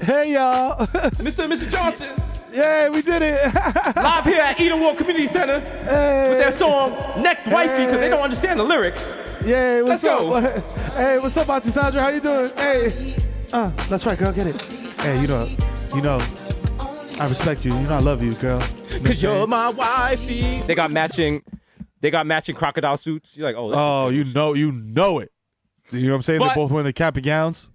Hey, y'all. Mr. and Mrs. Johnson. Yeah, we did it. Live here at Edenwald Community Center with their song Next Wifey, because they don't understand the lyrics. Yeah, let's go. Hey, what's up, Auntie Sandra? How you doing? Hey, that's right, girl. Get it. Hey, you know, I respect you. You know, I love you, girl. Cause you're my wifey. They got matching crocodile suits. You're like, oh, you know it. You know what I'm saying? They both wearing the cap and gowns.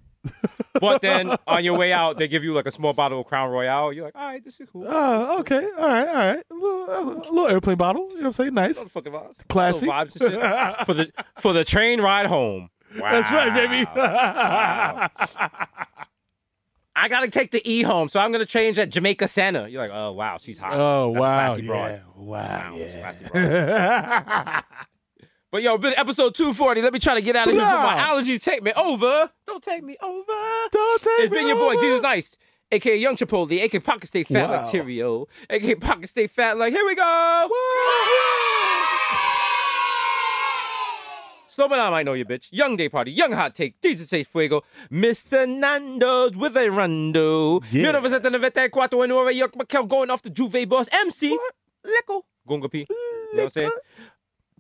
But then on your way out, they give you like a small bottle of Crown Royale. You're like, all right, this is cool. Okay, all right. A little airplane bottle. You know what I'm saying? Nice. Fucking vibes. Classy. Vibes and shit. for the train ride home. Wow. That's right, baby. Wow. I gotta take the E home, so I'm gonna change at Jamaica Center. You're like, oh wow, she's hot. Oh wow, yeah. Wow. Yeah. But yo, been episode 240. Let me try to get out of here before my allergies take me over. Don't take me over. It's been your boy, Jesus Nice, a.k.a. Young Chipotle, a.k.a. Pocket Stay Fat like Tyrio, a.k.a. Pocket Stay Fat like, here we go. Slow I might know you, bitch. Young Day Party, Young Hot Take, Jesus Taste Fuego, Mr. Nando's with a Rondo. 1994, York McKell going off the Juve boss. MC, Leco, Gunga P. You know what I'm saying?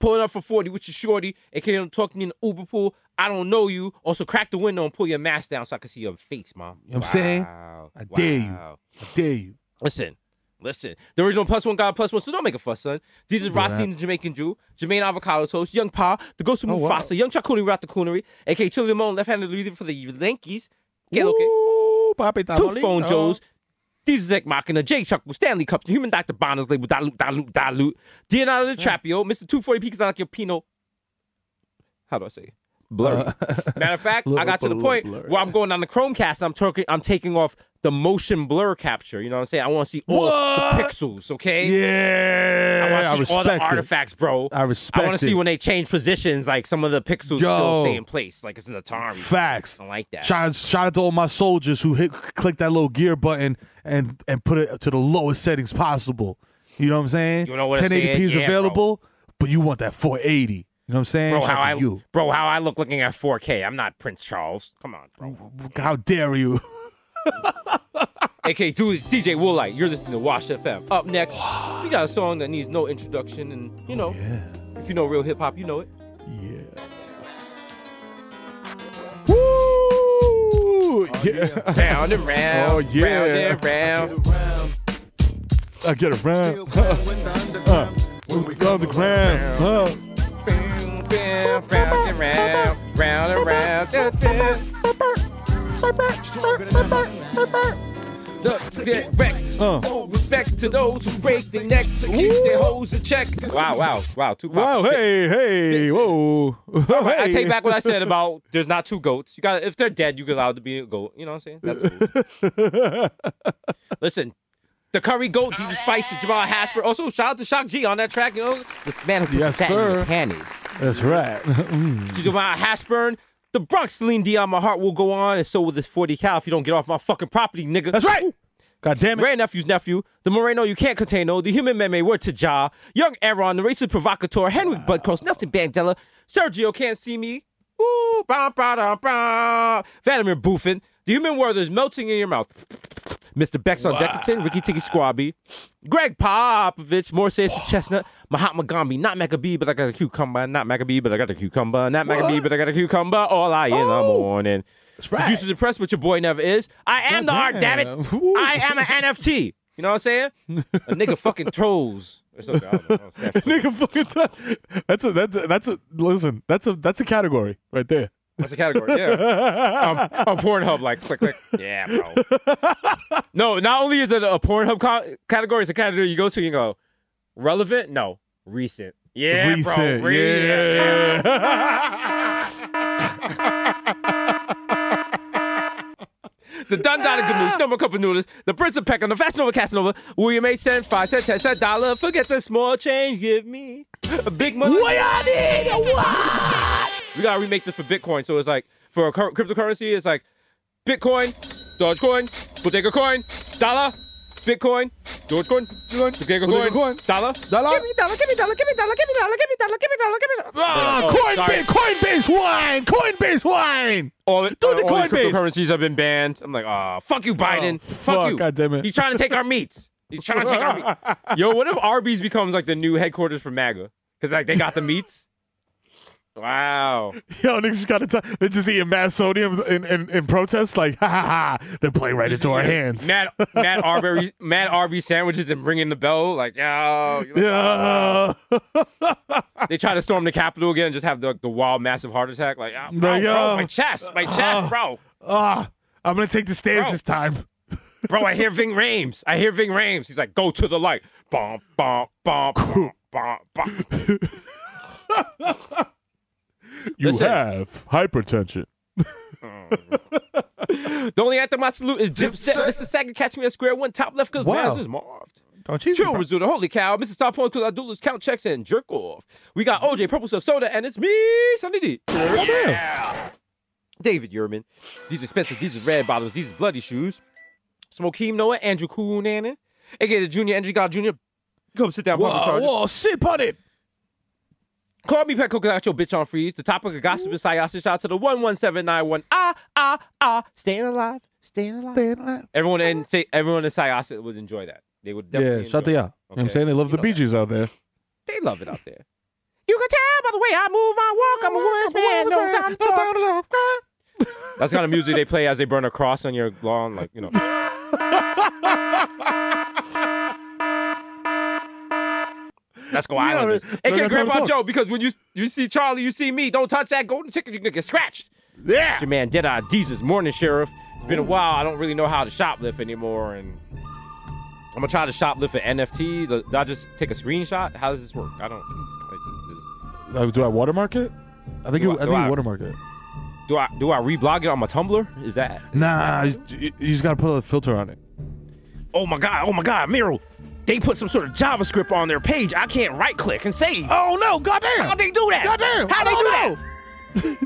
Pulling up for 40 with your shorty, aka don't talk to me in the Uber pool. I don't know you. Also, crack the window and pull your mask down so I can see your face, mom. You know what I'm saying? I dare you. Listen. The original +1 got a +1, so don't make a fuss, son. Jesus Rossi, the Jamaican Jew, Jermaine Avocado Toast, Young Pa, the Ghost of Mufasa, Young Chakuni Rat the Coonery, aka Chili Limon, left-handed leader for the Yankees. Get okay. Two Phone Joes. Jesus Ek Machina, Jay Chuckle, Stanley Cup, the Human Dr. Bonner's label, Dilute. Leonardo the Trapio, Mr. 240 P, because I like your Pinot. How do I say it? Blurry. Matter of fact, I got to the point where I'm going on the Chromecast and I'm taking off the motion blur capture. You know what I'm saying? I want to see all the pixels, okay? Yeah. I want to see all the artifacts, bro. I respect it. I want to see when they change positions, like some of the pixels still stay in place, like it's in Atari. Facts. I like that. Shout out to all my soldiers who click that little gear button and put it to the lowest settings possible. You know what I'm saying? You know what 1080p is available, but you want that 480. You know what I'm saying? Bro, how I look looking at 4K. I'm not Prince Charles. Come on, bro. How dare you? AK DJ Woolite, you're listening to Wash FM. Up next, we got a song that needs no introduction, and if you know real hip hop, you know it. Yeah. Woo! Yeah. Down and round. Oh yeah. Round and round. I get around. On the ground. Round and round. Round and round. Get wrecked. Respect to those who break their necks to keep their hoes in check. Wow. Wow, hey, whoa. All right, I take back what I said about there's not two goats. You got if they're dead, you get allowed to be a goat. You know what I'm saying? That's cool. Listen, the Curry Goat, DJ Spice, Jamal Hasper. Also, shout out to Shock G on that track. You know, this man who puts sat in your panties. That's right. Jamal Hashburn. The Bronx Celine Dion, my heart will go on, and so will this 40 cal if you don't get off my fucking property, nigga. That's right. God damn it. Ray Nephew's nephew, the Moreno you can't contain, no, the human meme, word to Ja, Young Aaron, the racist provocateur, Henry Budcoast, Nelson Bandela, Sergio can't see me, Ooh, bah, bah, bah, bah. Vladimir Buffin. The human world is melting in your mouth. Mr. Bex on Deckerton, Ricky Tiki Squabby, Greg Popovich, Morses Chestnut, Mahatma Gandhi, not Maccabee, but I got a cucumber, not Maccabee, but I got a cucumber, not Maccabee, but I got a cucumber, all I in the morning. That's right. The juice is impressed, but your boy never is. I am the art, damn it. I am an NFT. You know what I'm saying? A nigga fucking trolls. Nigga fucking listen, that's a category right there. That's a category, yeah. On Pornhub, like, click, click. Yeah, bro. No, not only is it a Pornhub category, it's a category you go to and you go, relevant? No. Recent. Yeah, recent, bro. Yeah. The Dundada Caboose, number cup of noodles, the Prince of Peck on the Fashion Nova Casanova, William H. cent, 5 cent, 10 cent, dollar, forget the small change, give me a big money. What I need? What? We gotta remake this for Bitcoin. So it's like, for a cryptocurrency, it's like Bitcoin, Dogecoin, Bodega Coin, dollar, Bitcoin, Dogecoin, Bodega Coin, dollar. Give me dollar, give me dollar, give me dollar, give me dollar, give me dollar, give me dollar, give me dollar. Coinbase wine, Coinbase wine. All these cryptocurrencies have been banned. I'm like, fuck you, Biden. Fuck you. God damn it. He's trying to take our meats. He's trying to take our meats. Yo, what if Arby's becomes like the new headquarters for MAGA? Because like they got the meats. Wow. Yo, niggas just got to they're just eating mad sodium in protest. Like, ha ha ha. They're playing right into our hands. Mad Arby's sandwiches and ringing the bell. Like, yo. Yeah. They try to storm the Capitol again and just have the wild, massive heart attack. Like, bro, my chest, bro. I'm going to take the stairs this time. Bro, I hear Ving Rhames. He's like, go to the light. Bum, bum, bum, bum, bum, bum. You have hypertension. The only anthem I salute is Jim Set. Mr. Sagan catch me at square one, top left because Maz is morphed. Don't you? Chill Rizzuto, holy cow. Mr. Star Point because I do this count checks and jerk off. We got OJ, Purple Stuff Soda, and it's me, Sunny D. Yeah. David Yerman. These expensive, these is red bottles, these is bloody shoes. Smoke Heem Noah, Andrew Coonanen, aka the Junior Energy God Jr. Come sit down, whoa, sip on it. Call me Petco, got your bitch on freeze. The topic of gossip is Syosset. Shout out to the 11791. Staying alive. Everyone in Syosset would enjoy that. They would definitely shout out. You know what I'm saying? They love the Bee Gees out there. They love it out there. You can tell by the way I move my walk. I'm a woman's man. No time to talk. That's the kind of music they play as they burn a cross on your lawn, like, you know. Let's go Islanders. AKA Grandpa Joe, because when you see Charlie, you see me. Don't touch that golden ticket, you're going to get scratched. Yeah. It's your man, Deadeye Jesus, Morning Sheriff. It's been a while. I don't really know how to shoplift anymore, and I'm going to try to shoplift an NFT. Do I just take a screenshot? How does this work? I don't. Do I watermark it? I think you watermark it. Do I reblog it on my Tumblr? Is that? Nah, you just got to put a filter on it. Oh my God, Miro. They put some sort of JavaScript on their page. I can't right-click and save. Oh, no. Goddamn. How'd they do that? Goddamn. How'd they do that?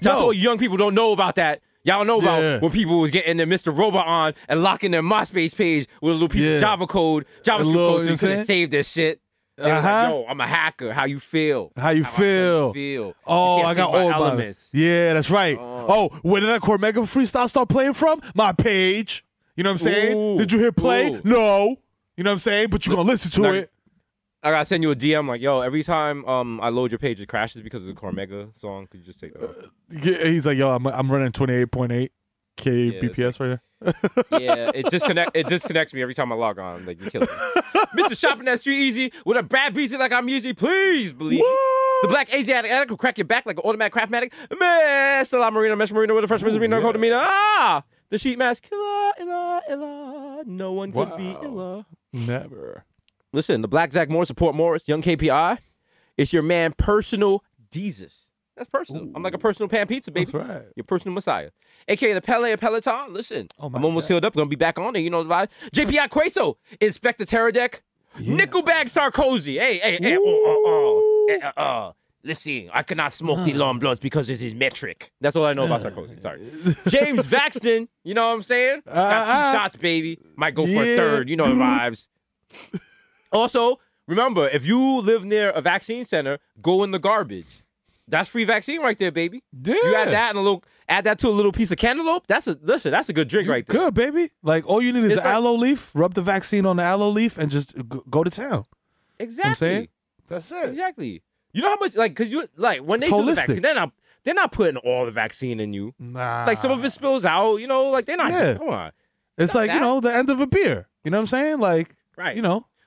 Y'all told young people don't know about that. Y'all know about when people was getting their Mr. Robot on and locking their MySpace page with a little piece of JavaScript code so you couldn't save their shit. Like, yo, I'm a hacker. How you feel? How you feel? Oh, I got all elements. Yeah, that's right. Oh, where did that Cormega freestyle start playing from? My page. You know what I'm saying? Ooh. Did you hit play? Ooh. No. You know what I'm saying? But you're going to listen to it. I got to send you a DM like, yo, every time I load your page, it crashes because of the Cormega song. Could you just take that off? Yeah, he's like, yo, I'm running 28.8 kbps right now. Yeah, it disconnects me every time I log on. Like, you kill me. Mr. Shopping that street easy with a bad beezy like I'm easy. Please believe me. The black Asiatic addict will crack your back like an automatic craftmatic. Mr. La Marina, Mesh Marina with a fresh misdemeanor called Amina. The sheet mask killer, illa. No one could be illa. Never. Listen, the Black Zach Morris, support Morris, Young KPI. It's your man, Personal Jesus. That's personal. Ooh. I'm like a personal pan pizza, baby. That's right. Your personal messiah. AKA the Pele of Peloton. Listen, I'm almost healed up. Gonna be back on there. You know the vibe. JPI Queso, Inspector Terradec. Yeah. Nickelbag Sarkozy. Hey. Listen, I cannot smoke the long blunts because this is metric. That's all I know about Sarkozy. Sorry. James Vaxton, you know what I'm saying? Got 2 shots, baby. Might go for a third. You know the vibes. Also, remember, if you live near a vaccine center, go in the garbage. That's free vaccine right there, baby. Yeah. You add that to a little piece of cantaloupe. That's a good drink right there. Good, baby. Like all you need is aloe leaf. Rub the vaccine on the aloe leaf and just go to town. Exactly. You know what I'm saying? That's it. Exactly. You know how much because you when they do the vaccine, they're not putting all the vaccine in you. Nah. Like some of it spills out. You know, like they're not. Yeah. Come on. It's like the end of a beer. You know what I'm saying? Like right.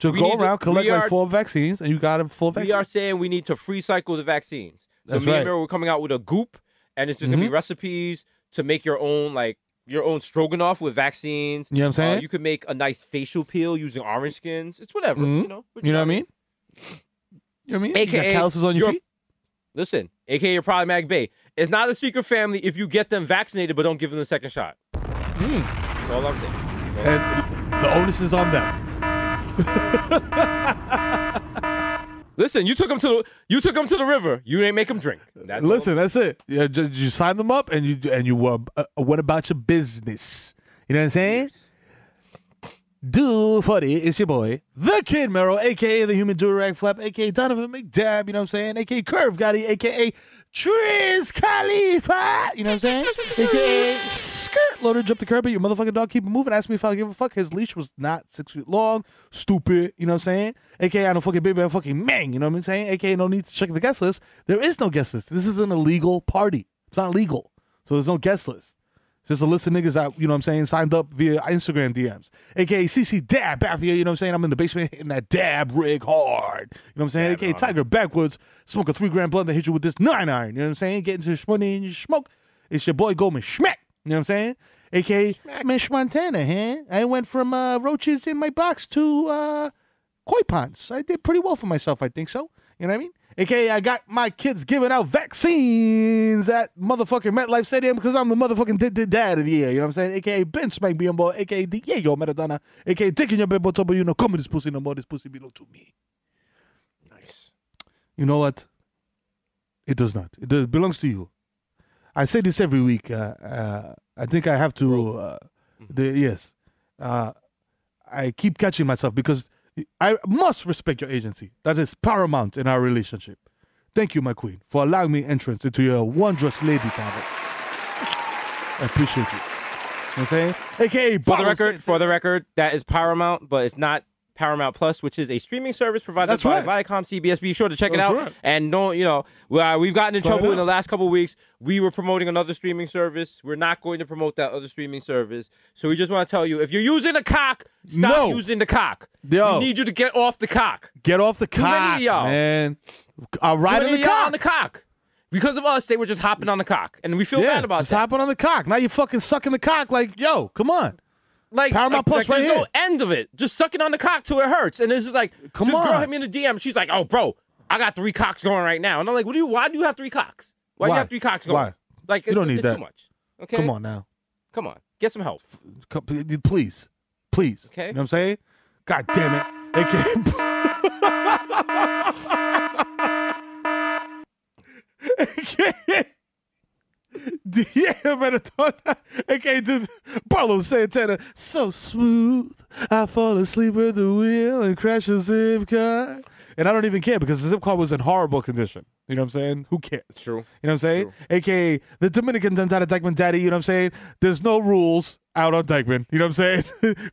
To go around collect like 4 vaccines and you got a full vaccine. We are saying we need to free cycle the vaccines. So That's me right. and Miro were coming out with a goop, and it's just gonna be recipes to make your own stroganoff with vaccines. You know what I'm saying? You could make a nice facial peel using orange skins. It's whatever. You know. You know what I mean? You know what I mean? AKA, you got calluses on your feet. Listen, AKA your problematic bae. It's not a secret family if you get them vaccinated but don't give them the second shot. That's all I'm saying. And the onus is on them. Listen, you took them to the river. You didn't make them drink. That's it. Yeah, you signed them up and you went about your business. You know what I'm saying? Do funny, it's your boy, the Kid Mero, aka the Human Durag Flap, aka Donovan McDab, you know what I'm saying? Aka Curve Gotti, aka Triz Khalifa, you know what I'm saying? Aka Skirt Loaded, jump the curb, your motherfucking dog, keep it moving, ask me if I give a fuck. His leash was not 6 feet long, stupid, you know what I'm saying? Aka I don't fucking baby, I fucking mang, you know what I'm saying? Aka no need to check the guest list. There is no guest list. This is an illegal party. It's not legal. So there's no guest list. Just a list of niggas out, you know what I'm saying, signed up via Instagram DMs. AKA CC Dab back here, you know what I'm saying? I'm in the basement hitting that dab rig hard. You know what I'm saying? AKA Tiger Backwoods, smoke a 3-gram blunt that hit you with this 9 iron. You know what I'm saying? Get into the money and you smoke. It's your boy Goldman Schmeck. You know what I'm saying? AKA Mish Montana, huh? I went from roaches in my box to koi ponds. I did pretty well for myself, I think so. You know what I mean? AKA I got my kids giving out vaccines at motherfucking MetLife Stadium because I'm the motherfucking dad of the year. You know what I'm saying? AKA Ben Smack being boy. AKA Diego Maradona. AKA Dick in your bed, but you know, come with this pussy no more. This pussy belong to me. Nice. You know what? It does not. It belongs to you. I say this every week. I think I have to. Yes. I keep catching myself because I must respect your agency. That is paramount in our relationship. Thank you, my queen, for allowing me entrance into your wondrous lady cabinet. I appreciate you. You know what I'm saying? AKA For the record, that is Paramount, but it's not Paramount Plus, which is a streaming service provided by Viacom CBS. Be sure to check it out. Right. And don't, we've gotten in trouble in the last couple of weeks. We were promoting another streaming service. We're not going to promote that other streaming service. So we just want to tell you, if you're using a cock, stop using the cock. Yo. We need you to get off the cock. Get off the cock, many of y'all. man. I'll ride on the cock. Because of us, they were just hopping on the cock. And we feel bad about just that. hopping on the cock. Now you're fucking sucking the cock like, yo, come on. Paramount Plus right there's here. no end of it. Just sucking on the cock till it hurts. And it's just like, this girl hit me in the DM. She's like, oh, bro, I got 3 cocks going right now. And I'm like, why do you have 3 cocks? Why do you have 3 cocks going? Why? Like, you don't need that. Too much. Okay? Come on now. Come on. Get some help. Please. Please. Okay. You know what I'm saying? God damn it. AKA Diego Maradona, aka Barlow Santana, so smooth. I fall asleep at the wheel and crash a zip car. And I don't even care because the zip car was in horrible condition. You know what I'm saying? Who cares? True. You know what I'm saying? True. AKA the Dominican Dantata Dykeman Daddy, you know what I'm saying? There's no rules out on Dykeman. You know what I'm saying?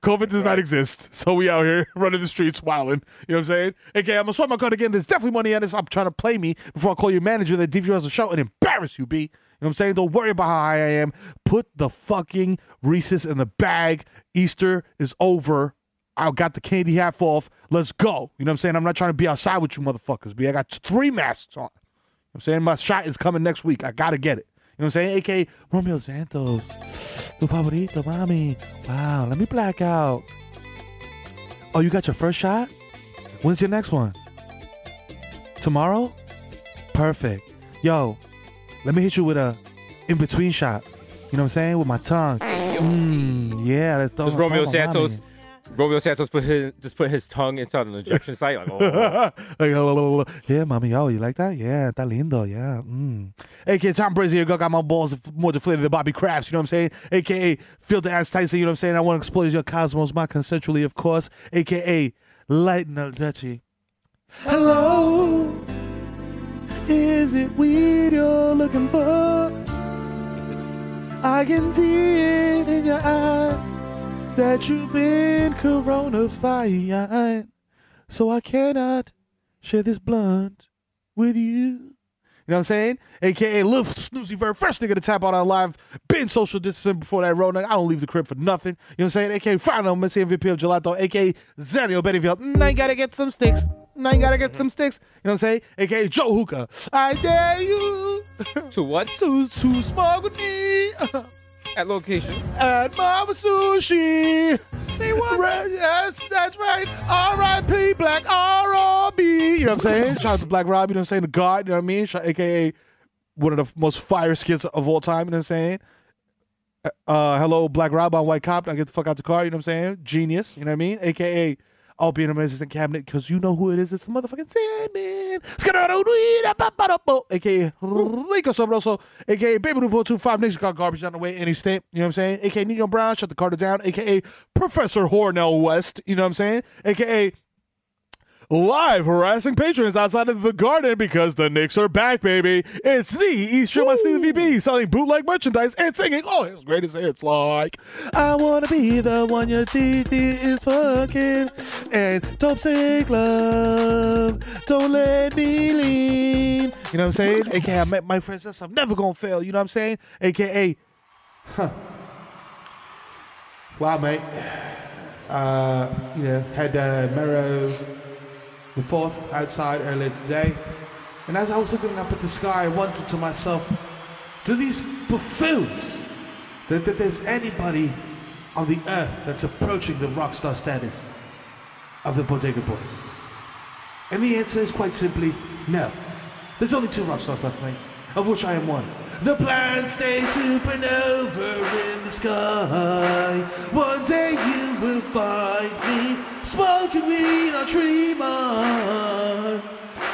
COVID does not exist. So we out here running the streets wilding. You know what I'm saying? AKA I'm gonna swipe my card again. There's definitely money on this. I'm trying to play me before I call your manager that DVR has a show and embarrass you, B. You know what I'm saying? Don't worry about how high I am. Put the fucking Reese's in the bag. Easter is over. I got the candy half off. Let's go. You know what I'm saying? I'm not trying to be outside with you motherfuckers, B. I got 3 masks on. You know what I'm saying? My shot is coming next week. I gotta get it. You know what I'm saying? AKA Romeo Santos. Tu favorito, mami. Wow, let me black out. Oh, you got your first shot? When's your next one? Tomorrow? Perfect. Yo, let me hit you with a in-between shot. You know what I'm saying? With my tongue. Yeah. That's Romeo Santos. Romeo Santos put his tongue inside an injection site. Like, oh. Yeah, mommy. Oh, you like that? Yeah, está lindo. Yeah. AKA Tom Brady here. Got my balls more deflated than Bobby Crafts. You know what I'm saying? AKA Filter Ass Tyson. You know what I'm saying? I want to explode your cosmos, my consensually, of course. AKA Light and Dutchy. Hello. Is it weed you're looking for? I can see it in your eyes that you've been coronafied, so I cannot share this blunt with you. You know what I'm saying? AKA Lil Snoozy Bird, first nigga to tap out on live. Been social distancing before that Rona. I don't leave the crib for nothing. You know what I'm saying? AKA final Messi MVP of Gelato. AKA Zanio Bennyfield. I gotta get some sticks. I gotta get some sticks. You know what I'm saying? AKA Joe Hookah. I dare you. To what? To smoke with me. At location. At Mama Sushi. Say what? Yes, that's right. R.I.P. Black R.O.B. You know what I'm saying? Shout out to Black Rob, you know what I'm saying? The God, you know what I mean? AKA one of the most fire skits of all time, you know what I'm saying? Hello, Black Rob on White Cop. Now get the fuck out the car, you know what I'm saying? Genius, you know what I mean? AKA I'll be in a resistant cabinet because you know who it is. It's the motherfucking Sandman. AKA Rico Sabroso. AKA Baby Rupo 25. Niggas got garbage on the way any stamp. You know what I'm saying? AKA Nino Brown. Shut the Carter down. AKA Professor Hornell West. You know what I'm saying? AKA live harassing patrons outside of the Garden because the Knicks are back, baby. It's the East Shore Steve VB selling bootleg merchandise and singing all his greatest hits like I wanna be the one your titi is fucking and don't say love, don't let me lean. You know what I'm saying? AKA I met my princess, I'm never gonna fail. You know what I'm saying? AKA wow, mate. Had Mero the 4th outside earlier today, and as I was looking up at the sky, I wondered to myself, do these buffoons that there's anybody on the earth that's approaching the rock star status of the Bodega Boys? And the answer is quite simply no. There's only 2 rock stars left, mate, of which I am one. The plan stays supernova in the sky. One day you will find me smoking weed on Tremont,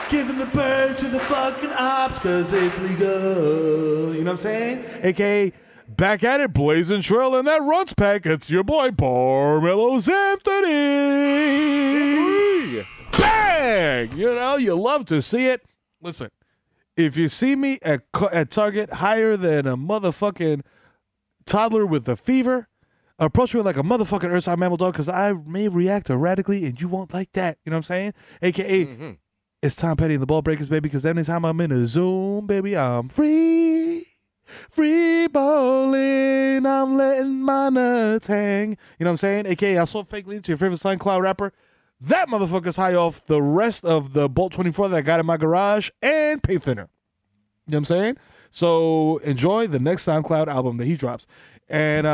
giving the bird to the fucking ops cause it's legal. You know what I'm saying? AKA back at it, blazing trail in that runs pack. It's your boy Barmelos Anthony. Bang! You know, you love to see it. Listen. If you see me at Target higher than a motherfucking toddler with a fever, approach me like a motherfucking earthside mammal dog because I may react erratically and you won't like that. You know what I'm saying? AKA, It's Tom Petty and the Ball Breakers, baby, because anytime I'm in a Zoom, baby, I'm free. Free balling. I'm letting my nuts hang. You know what I'm saying? AKA, I saw fake lead to your favorite SoundCloud rapper. That motherfucker's high off the rest of the Bolt 24 that I got in my garage and paint thinner. You know what I'm saying? So enjoy the next SoundCloud album that he drops. And,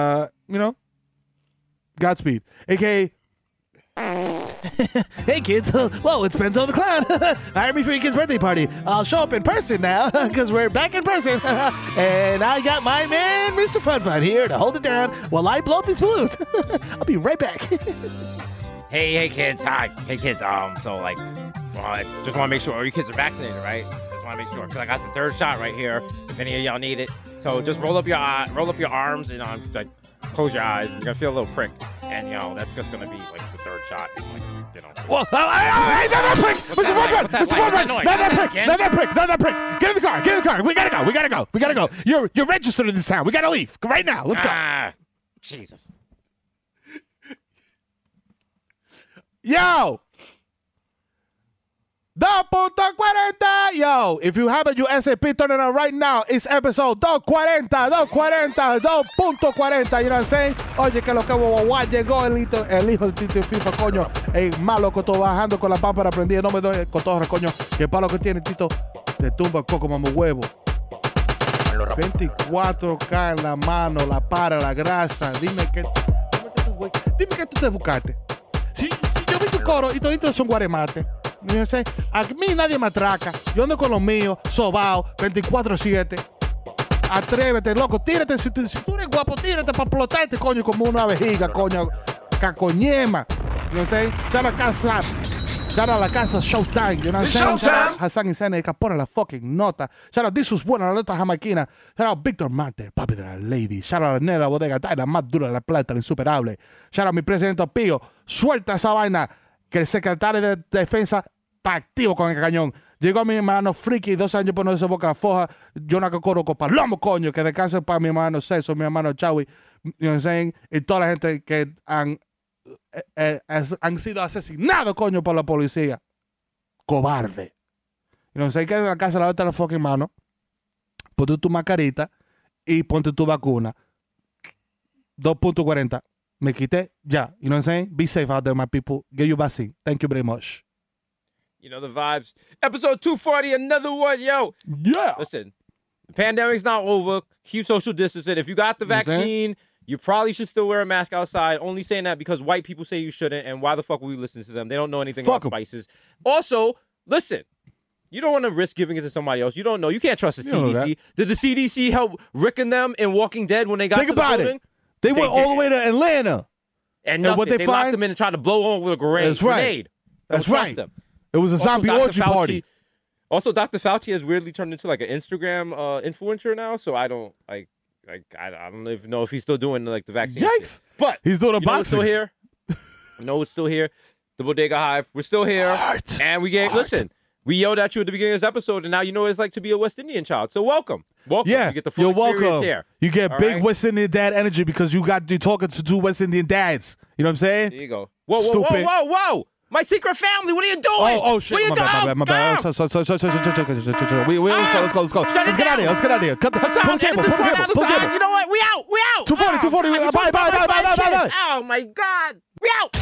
Godspeed. AKA, hey kids, whoa, it's Benzo the Clown. Hire me for your kid's birthday party. I'll show up in person now because we're back in person. And I got my man, Mr. Fun here to hold it down while I blow up these balloons. I'll be right back. Hey kids, hi. Hey kids, so like, I just want to make sure all you kids are vaccinated, right? Just want to make sure, because I got the 3rd shot right here, if any of y'all need it. So just roll up your arms and like, close your eyes, and you're going to feel a little prick. And, that's just going to be like the 3rd shot. Like, Well, hey, not that prick! Mr. Fun, Mr. Fun, not that prick! Get in the car, we gotta go. You're registered in this town, we gotta leave, right now, let's go. Jesus. Yo! 2.40! Yo, if you haven't USAP, turn it on right now. It's episode 2.40. You know what I'm saying? Oye, que lo que guau, llegó el hijo del Tito FIFA, coño. El malo que estoy bajando con la pámpara prendida. No me doy cotorra, coño. Que el palo que tiene, Tito, te tumba el coco, mamá huevo. 24K en la mano, la para, la grasa. Dime que tú te buscaste. Si yo vi tu coro y toditos son guaremates. A mí nadie me atraca. Yo ando con los míos, sobao, 24/7. Atrévete, loco, tírate. Si tú eres guapo, tírate para explotarte, coño, como una vejiga, coño. Cacoñema. You know what I'm saying? Shout out la casa Showtime. You know what I'm saying? Shout out Hassan y Sene que pone la fucking nota. Shout out Disus Buena, la nota jamaiquina. Shout out Víctor Marte, papi de la lady. Shout out la Nera Bodega, la más dura de la plata, la insuperable. Shout out mi presidente Pío. Suelta esa vaina. Que el secretario de Defensa está activo con el cañón. Llegó mi hermano Friki, 2 años por no esa boca foja. Yo no conozco palomo, coño. Que descanse para mi hermano Ceso, mi hermano Chawi. You know what I'm saying? Y toda la gente que han sido asesinados, coño, por la policía. Cobarde. You know what I'm saying? Que en la casa lavarte la fucking mano. Ponte tu mascarita y ponte tu vacuna. 2.40. Me quité, ya. You know what I'm saying? Be safe out there, my people. Get your vaccine. Thank you very much. You know the vibes. Episode 240, another one, yo. Yeah. Listen, the pandemic's not over. Keep social distancing. If you got the vaccine, you probably should still wear a mask outside. Only saying that because white people say you shouldn't, and why the fuck would we listen to them? They don't know anything about spices. Also, listen. You don't want to risk giving it to somebody else. You don't know. You can't trust the CDC. Did the CDC help Rick and them in Walking Dead when they got to the building? They went all the way to Atlanta. And what they locked them in and tried to blow on with a grenade. That's right. That's right. Them. It was a zombie orgy party. Also, Dr. Fauci has weirdly turned into like an Instagram influencer now, so I don't I don't even know if he's still doing like the vaccine. Yikes! Shit. But he's doing a boxing. Still here. It's still here. The Bodega Hive. We're still here, and we listen. We yelled at you at the beginning of this episode, and now you know what it's like to be a West Indian child. So welcome. Yeah, you get the full experience here. You get big West Indian dad energy because you're talking to 2 West Indian dads. You know what I'm saying? There you go. Whoa. My secret family. What are you doing? Oh shit. What are you doing? My bad. Let's go. Let's get out of here. Pull the cable. You know what? We out. 240. Bye. Oh my God. We out.